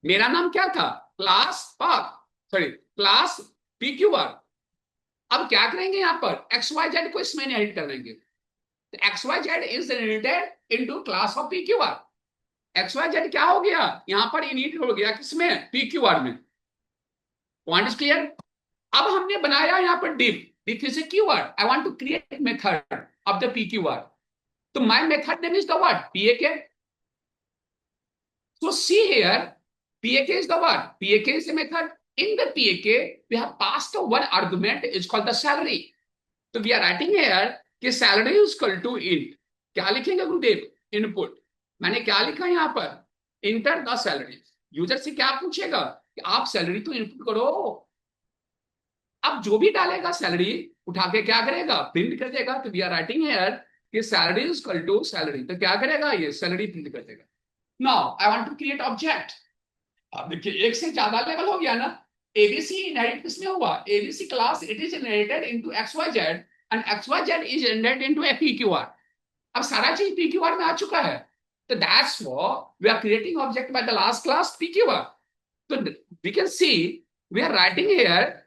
मेरा नाम क्या था, class path, sorry class PQR। अब क्या करेंगे यहां पर, XYZ को इसमें इनहेरिट कर देंगे। तो XYZ is inherited into class of PQR। XYZ क्या हो गया, यहां पर इनहेरिट हो गया किसमें, PQR में। Point is clear. अब हमने बनाया यहां पर diff is a keyword, I want to create method of the PQR। तो my method name is the what, PAK। So see here, PAK is the what, PAK is the method. In the PAK we have passed one argument is called the salary. तो we are writing here कि salary is equal to int। क्या लिखेंगे गुरुदेव, input. मैंने क्या लिखा यहां पर, enter the salary. User से क्या पूछेगा कि आप सैलरी तो इनपुट करो। अब जो भी डालेगा सैलरी उठा के क्या करेगा, प्रिंट कर देगा। तो वी आर राइटिंग हियर कि salary is equal to salary, तो क्या करेगा, ये सैलरी प्रिंट कर देगा। Now I want to create object. अब देखिए एक से ज्यादा लेवल हो गया ना। ABC इनहेरिट किसमें हुआ, ABC class, it is inherited into XYZ and XYZ is inherited into a PQR। अब सारा चीज PQR में आ चुका है। तो that's why we are creating object by the last class PQR। तो we can see we are writing here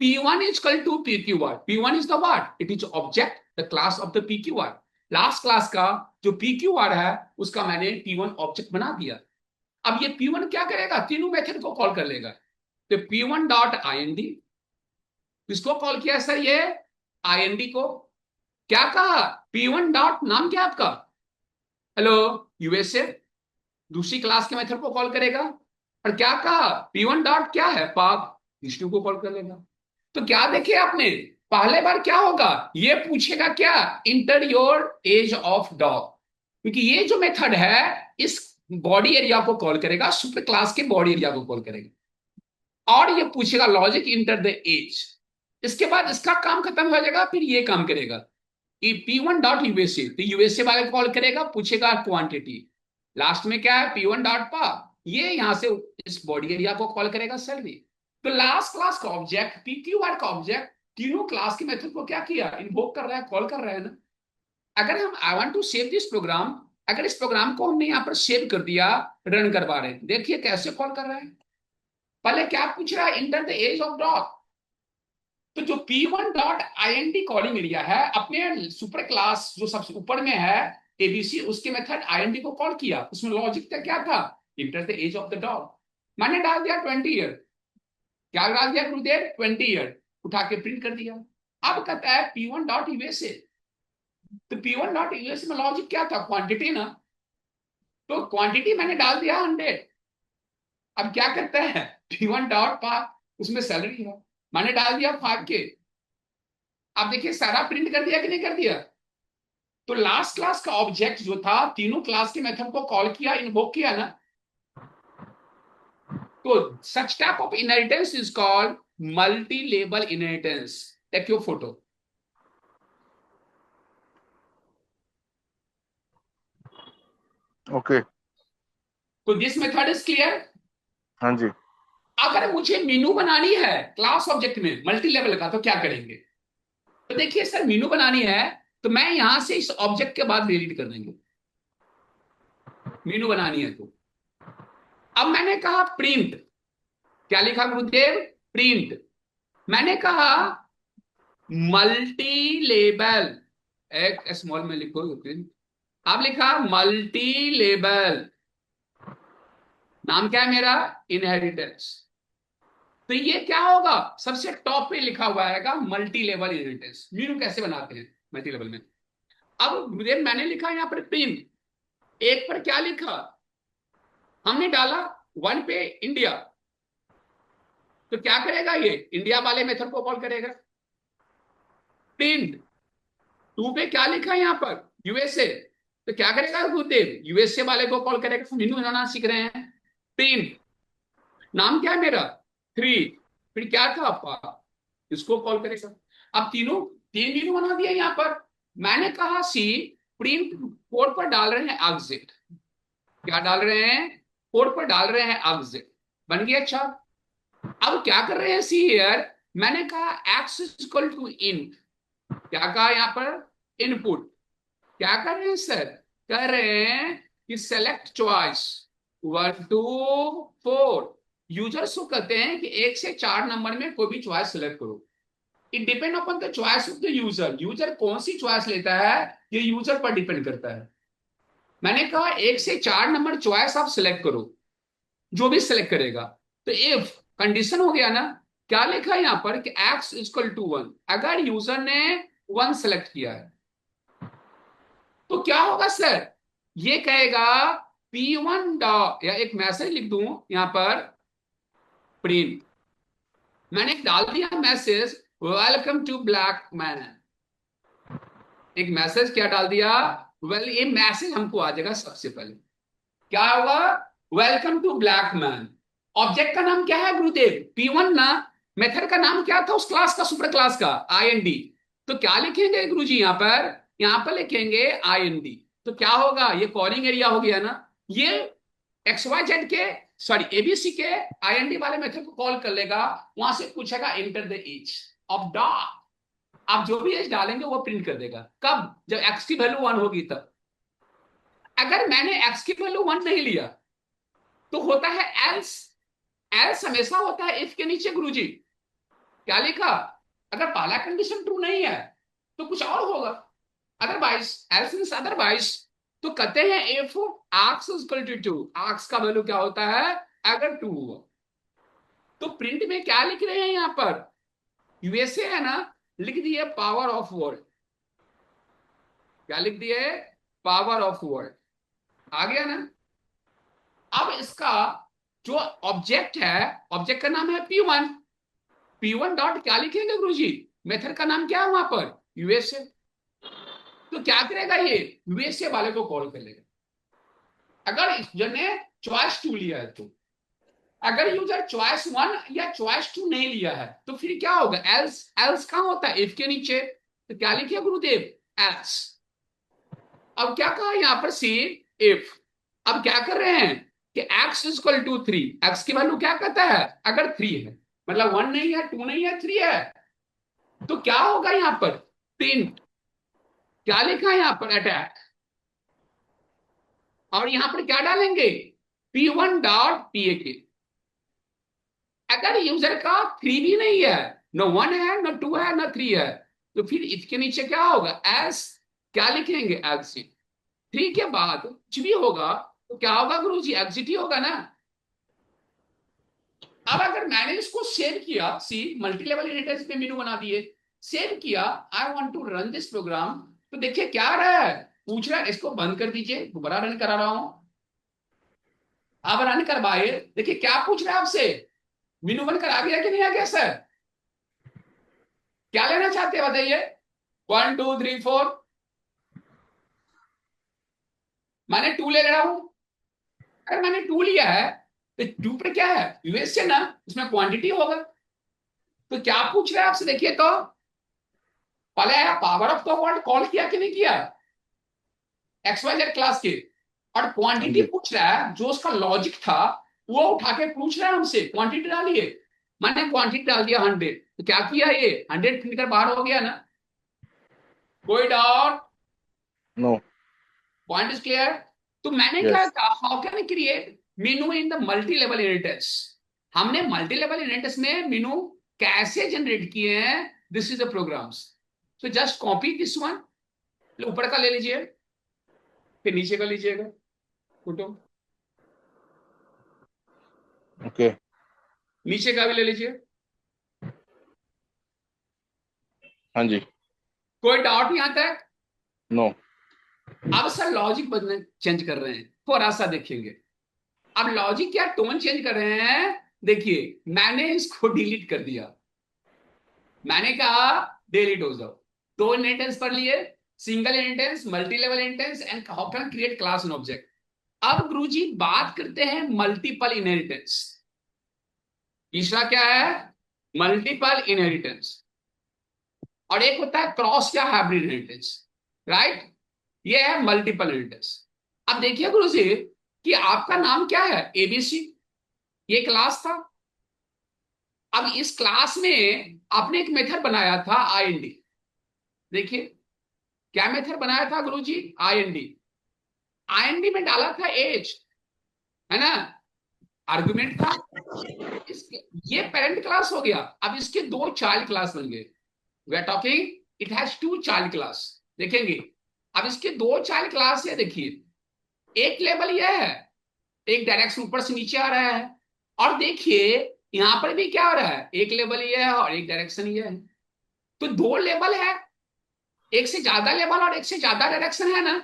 P1 is equal to PQR. P1 is the what? It is object, the class of the PQR. Last class का जो PQR है उसका मैंने P1 object बना दिया। अब ये P1 क्या करेगा, तीनों मेथड को कॉल कर लेगा। तो P1 डॉट IND, किसको कॉल किया सर, ये IND को। क्या कहा, P1 डॉट नाम क्या आपका, हेलो USA, दूसरी क्लास के मेथड को कॉल करेगा। और क्या कहा, P1 डॉट क्या है, पाग, विष्णु को कॉल कर लेगा। तो क्या देखे आपने, पहले बार क्या होगा, ये पूछेगा क्या, inter your age of dog, क्योंकि ये जो मेथड है इस बॉडी एरिया को कॉल करेगा, सुपर क्लास के बॉडी एरिया को कॉल करेगा। और ये पूछेगा लॉजिक इंटर द एज। इसके बाद इसका काम खत्म हो जाएगा, फिर ये काम करेगा P1 डॉट यूएसए, तो यूएसए वाले को कॉल करेगा, पूछेगा क्वांटिटी। लास्ट में क्या है, P1 डॉट पा, ये यहां से इस बॉडी एरिया को कॉल करेगा सैलरी। तो लास्ट क्लास का ऑब्जेक्ट, PQR का ऑब्जेक्ट, तीनों क्लास के मेथड को क्या किया, इन्वोक कर रहा है, कॉल कर रहा है ना। अगर हम I want to save this program, अगर इस प्रोग्राम को हमने यहां पर सेव कर दिया, रन करवा रहे हैं, देखिए कैसे कॉल कर रहा है। पहले क्या पूछ रहा है, enter the age of dog. तो जो P1 dot IND calling area है, अपने सुपर क्लास जो सबसे ऊपर में है ABC, उसके मेथड IND को कॉल किया। उसमें लॉजिक क्या था, enter the age of the dog. मैंने डाल दिया 20 ईयर, क्या डाल दिया गुरुदेव, 20 ईयर, उठा के प्रिंट कर दिया। अब कहता है P1 डॉट USA, तो P1 डॉट यूएस में लॉजिक क्या था, क्वांटिटी ना, तो क्वांटिटी मैंने डाल दिया 100। अब क्या करता है P1 डॉट पार, उसमें सैलरी है, मैंने डाल दिया 5K। अब देखिए सारा प्रिंट कर दिया कि नहीं कर दिया। तो लास्ट क्लास का ऑब्जेक्ट जो था, तीनों क्लास के मेथड को कॉल किया, इन्वोक किया ना, तो such type of inheritance is called multi level inheritance. Take your photo. Okay. तो दिस मेथड इज क्लियर। हाँ जी। अगर मुझे मीनू बनानी है क्लास ऑब्जेक्ट में मल्टी लेवल का, तो क्या करेंगे। तो देखिए सर, मीनू बनानी है तो मैं यहां से इस ऑब्जेक्ट के बाद डिलीट कर देंगे, मीनू बनानी है तो। अब मैंने कहा प्रिंट, क्या लिखा गुरुदेव, प्रिंट। मैंने कहा मल्टी लेबल, एक स्मॉल में लिखो प्रिंट। आप लिखा मल्टी लेबल, नाम क्या है मेरा, इनहेरिटेंस। तो ये क्या होगा, सबसे टॉप पे लिखा हुआ है मल्टी लेवल इनहेरिटेंस। मीनू कैसे बनाते हैं मल्टी लेवल में। अब गुरुदेव मैंने लिखा यहाँ पर प्रिंट, एक पर क्या लिखा, हमने डाला 1 पे इंडिया, तो क्या करेगा ये, इंडिया वाले मेथड को कॉल करेगा। प्रिंट 2 पे क्या लिखा है यहाँ पर, यूएसए, तो क्या करेगा गुरुदेव, यूएसए वाले को कॉल करेगा। मीनू बनाना सीख रहे हैं। प्रिंट, नाम क्या है मेरा, 3, फिर क्या था आपका, इसको कॉल करेगा। अब तीनों, तीन मीनू बना दिया यहाँ पर। मैंने कहा सी, प्रिंट कोड पर डाल रहे हैं एग्जिट, क्या डाल रहे हैं, कोड पर डाल रहे हैं एग्जिट, बन गया। अच्छा अब क्या कर रहे हैं सी हियर, मैंने कहा एक्स इज इक्वल टू इन, क्या कहा यहाँ पर, इनपुट। क्या कर रहे हैं सर, कर रहे हैं कि सेलेक्ट चॉइस 1 to 4। यूजर्स को कहते हैं कि 1 से 4 नंबर में कोई भी चॉइस सेलेक्ट करो। It depend upon the choice of the user, user कौन सी चॉइस लेता है ये यूजर पर डिपेंड करता है। मैंने कहा 1 से 4 नंबर चॉइस आप सिलेक्ट करो, जो भी सिलेक्ट करेगा। तो इफ कंडीशन हो गया ना, क्या लिखा है यहाँ पर कि x इक्वल टू 1, अगर यूजर ने 1 सेलेक्ट किया है तो क्या होगा सर, ये कहेगा P1 डॉट, या एक मैसेज लिख दूं यहां पर, प्रिंट, मैंने डाल दिया message welcome to black man, एक मैसेज क्या डाल दिया, वेल ये मैसेज हमको आ जाएगा सबसे पहले, क्या होगा, welcome to black man. Object का नाम क्या है गुरुदेव, P1 ना, मेथड का नाम क्या था उस क्लास का, सुपर क्लास का IND। तो क्या लिखेंगे गुरुजी यहाँ पर लिखेंगे IND। तो क्या होगा, ये कॉलिंग एरिया हो गया ना, ये XYZ के, सॉरी ABC के IND वाले मेथड को कॉल कर लेगा, वहां से पूछेगा enter the age of dog, आप जो भी एज डालेंगे वो प्रिंट कर देगा। कब, जब x की वैल्यू 1 होगी तब। अगर मैंने x की वैल्यू 1 नहीं लिया तो होता है एल्स, एल्स हमेशा होता है इफ के नीचे गुरुजी, क्या लिखा, अगर पहला कंडीशन ट्रू नहीं है तो कुछ और होगा, अदरवाइज एल्स मींस अदरवाइज। तो कहते हैं if x is equal to 2, x का वैल्यू क्या होता है, अगर 2 हुआ। तो प्रिंट में क्या लिख रहे हैं यहां पर, यूएसए है ना, लिख दिए पावर ऑफ वर्ड, क्या लिख दिए, पावर ऑफ वर्ड, आ गया ना। अब इसका जो ऑब्जेक्ट है, ऑब्जेक्ट का नाम है P1, P1 डॉट क्या लिखेंगे गुरुजी, मेथड का नाम क्या है वहां पर, यूएसए। तो क्या करेगा ये, यूएसए वाले को कॉल कर लेगा अगर यूजर ने चॉइस 2 लिया है तो। अगर यूजर चॉइस 1 या चॉइस 2 नहीं लिया है तो फिर क्या होगा, एल्स, एल्स कहां होता है, इफ के नीचे, तो क्या लिखिए गुरुदेव, एल्स। अब क्या कहा यहां पर सी, इफ। अब क्या कर रहे हैं कि x is equal to 3, x की वैल्यू क्या कहता है, अगर 3 है, मतलब 1 नहीं है, 2 नहीं है, 3 है, तो क्या होगा यहां पर, प्रिंट, क्या लिखा है यहां पर, अटैक। और यहां पर क्या डालेंगे, P1 डॉट PAK। अगर यूजर का 3 भी नहीं है, न 1 है, न 2 है, न 3 है, तो फिर इसके नीचे क्या होगा, एस, क्या लिखेंगे, एग्जिट। 3 के बाद कुछ भी होगा तो क्या होगा गुरुजी, एग्जिट ही होगा ना। अब अगर मैंने इसको सेव किया, सी मल्टी लेवल इनहेरिटेंस पे मेनू बना दिए, सेव किया, I want to run this program, तो देखिए क्या आ रहा है, पूछ रहा है, इसको बंद कर दीजिए, दोबारा रन करा रहा हूं। अब रन करवाए, देखिए क्या पूछ रहा है आपसे, मीनू बनकर आ गया कि नहीं आ गया सर? क्या लेना चाहते हैं बताइए? 1 2 3 4, मैंने 2 ले रहा हूं। अगर मैंने 2 लिया है तो 2 पर क्या है, यूएस से ना, उसमें क्वांटिटी होगा। तो क्या पूछ रहा है आपसे, देखिए तो पहले power of the word call किया कि नहीं किया XYZ क्लास के, और हाँ क्वांटिटी जी। पूछ रहा है, जो उसका लॉजिक था वो उठा के पूछ रहा है हमसे, क्वांटिटी डालिए। मैंने क्वांटिटी डाल दिया 100, तो क्या किया, ये 100 फिर बाहर हो गया ना, कोई doubt? No. Point is clear. तो मैंने क्या यस। कहा, how can I create menu in the multi level inheritance. हमने मल्टी लेवल इनहेरिटेंस में मेनू कैसे जनरेट किए हैं, this is the programs. So just copy this one, ऊपर का ले लीजिए, फिर नीचे का लीजिएगा फोटो, ओके। नीचे का भी ले लीजिए। हाँ जी। कोई डाउट नहीं आता है? नो। अब सर लॉजिक बदलने चेंज कर रहे हैं, थोड़ा सा देखेंगे। अब लॉजिक क्या, टोन चेंज कर रहे हैं। देखिए मैंने इसको डिलीट कर दिया, मैंने कहा डिलीट हो जाओ। 2 इनहेरिटेंस पढ़ लिए, single inheritance, multi level inheritance and how can create class and object. अब गुरुजी बात करते हैं मल्टीपल इनहेरिटेंस। तीसरा क्या है, मल्टीपल इनहेरिटेंस, और एक होता है क्रॉस या हाइब्रिड इनहेरिटेंस, राइट? ये है मल्टीपल इनहेरिटेंस। अब देखिए गुरुजी कि आपका नाम क्या है, एबीसी, ये क्लास था। अब इस क्लास में आपने एक मेथड बनाया था IND। देखिए क्या मेथड बनाया था गुरुजी, IND। IND में डाला था एज, है ना, आर्गुमेंट था। इसके, ये पेरेंट क्लास हो गया। अब इसके 2 चाइल्ड क्लास बन गए। We are talking it has 2 child class. देखेंगे अब इसके 2 चाइल्ड क्लास है। देखिए एक लेवल यह है, एक डायरेक्शन ऊपर से नीचे आ रहा है, और देखिए यहां पर भी क्या हो रहा है, एक लेवल ये है और एक डायरेक्शन ये है। तो 2 लेवल है, एक से ज्यादा लेवल और एक से ज्यादा डायरेक्शन है ना।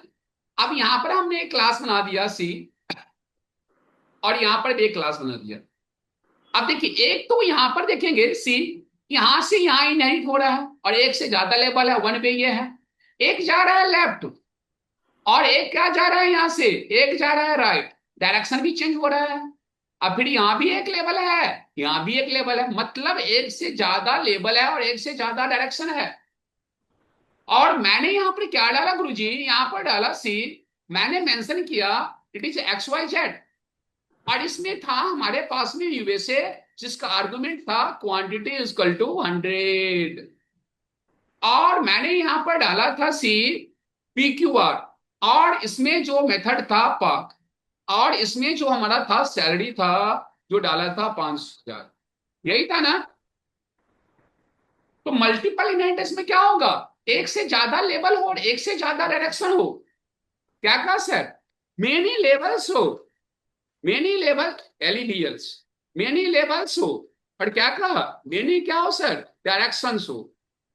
अब यहां पर हमने एक क्लास बना दिया C, और यहां पर भी एक क्लास बना दिया। अब देखिए एक तो यहां पर देखेंगे C, यहां से यहां इनहेरिट हो रहा है, और एक से ज्यादा लेवल है, 1 पे ये है। एक जा रहा है लेफ्ट, और एक क्या जा रहा है, यहां से एक जा रहा है राइट, डायरेक्शन भी चेंज हो रहा है। अब फिर यहां भी एक लेवल है, यहां भी एक लेवल है, मतलब एक से ज्यादा लेवल है और एक से ज्यादा डायरेक्शन है। और मैंने यहां पर क्या डाला गुरुजी, यहां पर डाला C, मैंने मेंशन किया इट इज XYZ, और इसमें था हमारे पास में USA, जिसका आर्गुमेंट था क्वांटिटी इज इक्वल टू 100। और मैंने यहां पर डाला था C PQR, और इसमें जो मेथड था पाक, और इसमें जो हमारा था सैलरी था, जो डाला था 5,000, यही था ना। तो मल्टीपल इनहेरिटेंस में क्या होगा, एक से ज्यादा लेवल हो और एक से ज्यादा डायरेक्शन हो। क्या कहा सर, मेनी लेवल्स हो, many level LEDLs, many levels हो, और क्या कहा, मेनी क्या हो सर, डायरेक्शंस हो।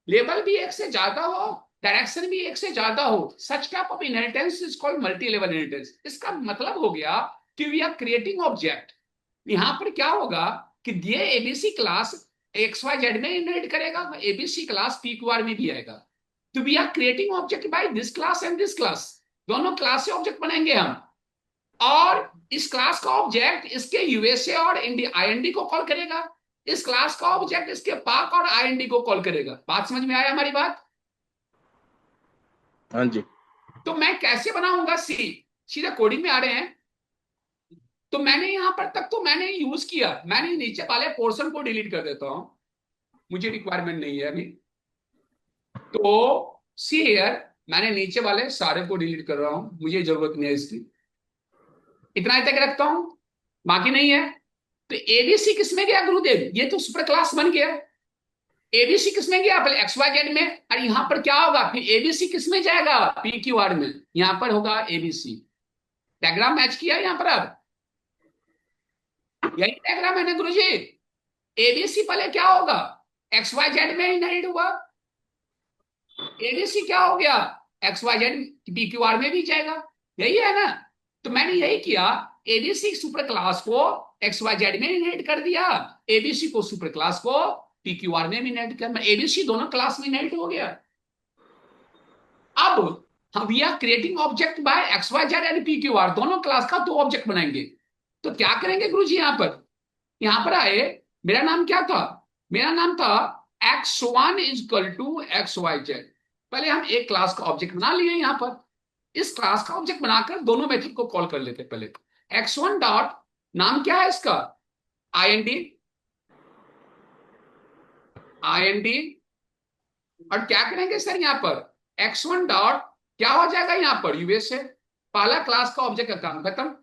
लेवल भी एक से ज्यादा हो, डायरेक्शन भी एक से ज्यादा हो, सच type of inheritance is called multi level inheritance. इसका मतलब हो गया कि वी आर क्रिएटिंग ऑब्जेक्ट। यहां पर क्या होगा कि ये ABC क्लास XYZ में इनहेरिट करेगा, ABC क्लास PQR में भी आएगा। तो we are creating object by this class and this class, दोनों क्लास से ऑब्जेक्ट बनाएंगे हम। और इस क्लास का ऑब्जेक्ट इसके USA और IND को कॉल करेगा, इस क्लास का ऑब्जेक्ट इसके पाक और IND को कॉल करेगा। बात समझ में आया हमारी बात? हाँ जी। तो मैं कैसे बनाऊंगा C, सीधा कोडिंग में आ रहे हैं। तो मैंने यहां पर तक तो मैंने यूज किया, मैंने नीचे वाले पोर्शन को डिलीट कर देता हूं, मुझे रिक्वायरमेंट नहीं है अभी। तो सी हियर, मैंने नीचे वाले सारे को डिलीट कर रहा हूं, मुझे जरूरत नहीं है इसकी, इतना ही तक रखता हूं, बाकी नहीं है। तो ABC किसमें गया गुरुदेव, ये तो सुपर क्लास बन गया। ABC किसमें गया, पहले XYZ में, और यहां पर क्या होगा, फिर ABC किसमें जाएगा, PQR में, यहां पर होगा ABC। डायग्राम मैच किया यहां पर। अब यही डायग्राम है ना गुरुजी, ABC पहले क्या होगा, XYZ में इनहेरिट हुआ, ABC क्या हो गया, XYZ PQR में भी जाएगा, यही है ना। तो मैंने यही किया, ABC सुपर क्लास को XYZ में इनहेरिट कर दिया, ABC को सुपर क्लास को PQR में भी इनहेरिट कर, ABC दोनों क्लास में इनहेरिट हो गया। अब हम we are creating object by XYZ and PQR, दोनों क्लास का दो ऑब्जेक्ट बनाएंगे। तो क्या करेंगे गुरुजी, यहां पर आए, मेरा नाम क्या था, मेरा नाम था X1 इक्वल टू XYZ। पहले हम एक क्लास का ऑब्जेक्ट बना लिए, यहां पर इस क्लास का ऑब्जेक्ट बनाकर दोनों मेथड को कॉल कर लेते। पहले X1 डॉट नाम क्या है इसका, IND, और क्या करेंगे सर यहां पर X1 डॉट क्या हो जाएगा यहां पर USA, पहला क्लास का ऑब्जेक्ट का काम खत्म।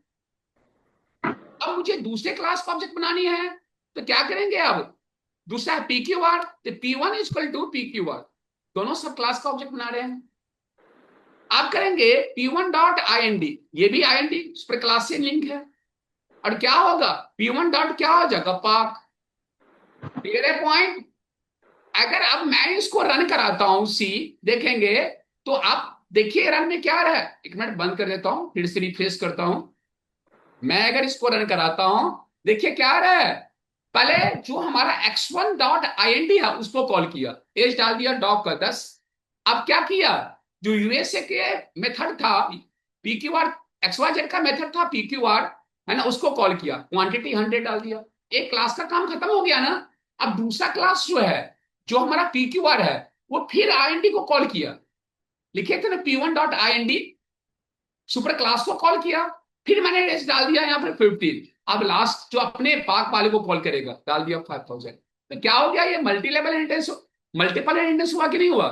अब मुझे दूसरे क्लास का ऑब्जेक्ट बनानी है, तो क्या करेंगे, अब दूसरा है PQR, तो P1 इक्वल टू PQR, दोनों सब क्लास का ऑब्जेक्ट बना रहे हैं। आप करेंगे P1 डॉट IND, ये भी IND सुपर क्लास से लिंक है, और क्या होगा P1 डॉट क्या हो जाएगा, पार्क। क्लियर है पॉइंट। अगर अब मैं इसको रन कराता हूं सी, देखेंगे तो आप देखिए रन में क्या आ रहा है, एक मिनट बंद कर देता हूं, फिर से रिफ्रेश करता हूं। मैं अगर इसको रन कराता हूं, देखिए क्या आ रहा है, पहले जो हमारा X1 डॉट IND है उसको कॉल किया, एज डाल दिया डॉग का 10। अब क्या किया, जो USA के मेथड था PQR, XYZ का मेथड था PQR, है ना, उसको कॉल किया, क्वांटिटी 100 डाल दिया, एक क्लास का काम खत्म हो गया ना। अब दूसरा क्लास जो है, जो हमारा PQR है, वो फिर IND को कॉल किया, लिखे थे ना P1 dot IND, super class को कॉल किया, फिर मैंने एज डाल दिया यहाँ पर 15। अब लास्ट जो अपने पार्क वाले को कॉल करेगा, डाल दिया 5000। तो क्या हो गया, ये multi level inheritance, multiple inheritance हुआ कि नहीं हुआ,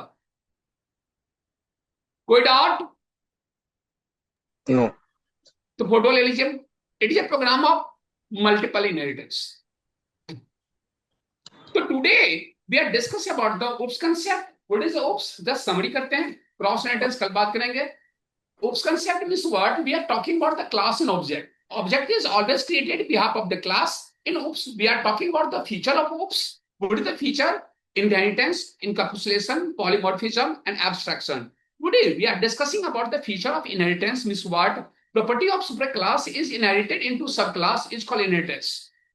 कोई डाउट। नो। तो फोटो ले लीजिए, it is a program of multiple inheritance. तो today we are discuss about the OOPS concept. What is OOPS, just summary करते हैं, क्रॉस इनहेरिटेंस कल बात करेंगे। OOPS concept means what? We are talking about the class and object. Object is always created on behalf of the class. In OOPS, we are talking about the feature of OOPS. What is the feature? Inheritance, encapsulation, polymorphism, and abstraction. Today, we are discussing about the feature of inheritance means what? Property of superclass is inherited into subclass is called inheritance.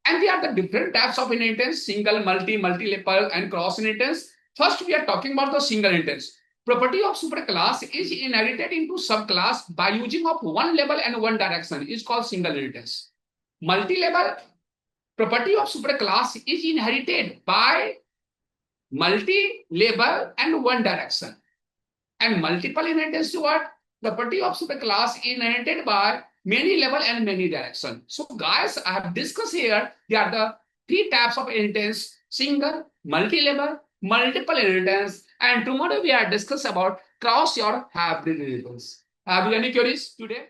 And there are the different types of inheritance: single, multi, multi-level, and cross inheritance. First, we are talking about the single inheritance. Property of superclass is inherited into subclass by using of one level and one direction is called single inheritance. Multi-level property of superclass is inherited by multi-level and one direction. And multiple inheritance to what? Property of superclass is inherited by many level and many direction. So guys, I have discussed here, there are the three types of inheritance: single, multi-level, multiple inheritance, and tomorrow we are discuss about cross or hybrid inheritance. Have you any queries today?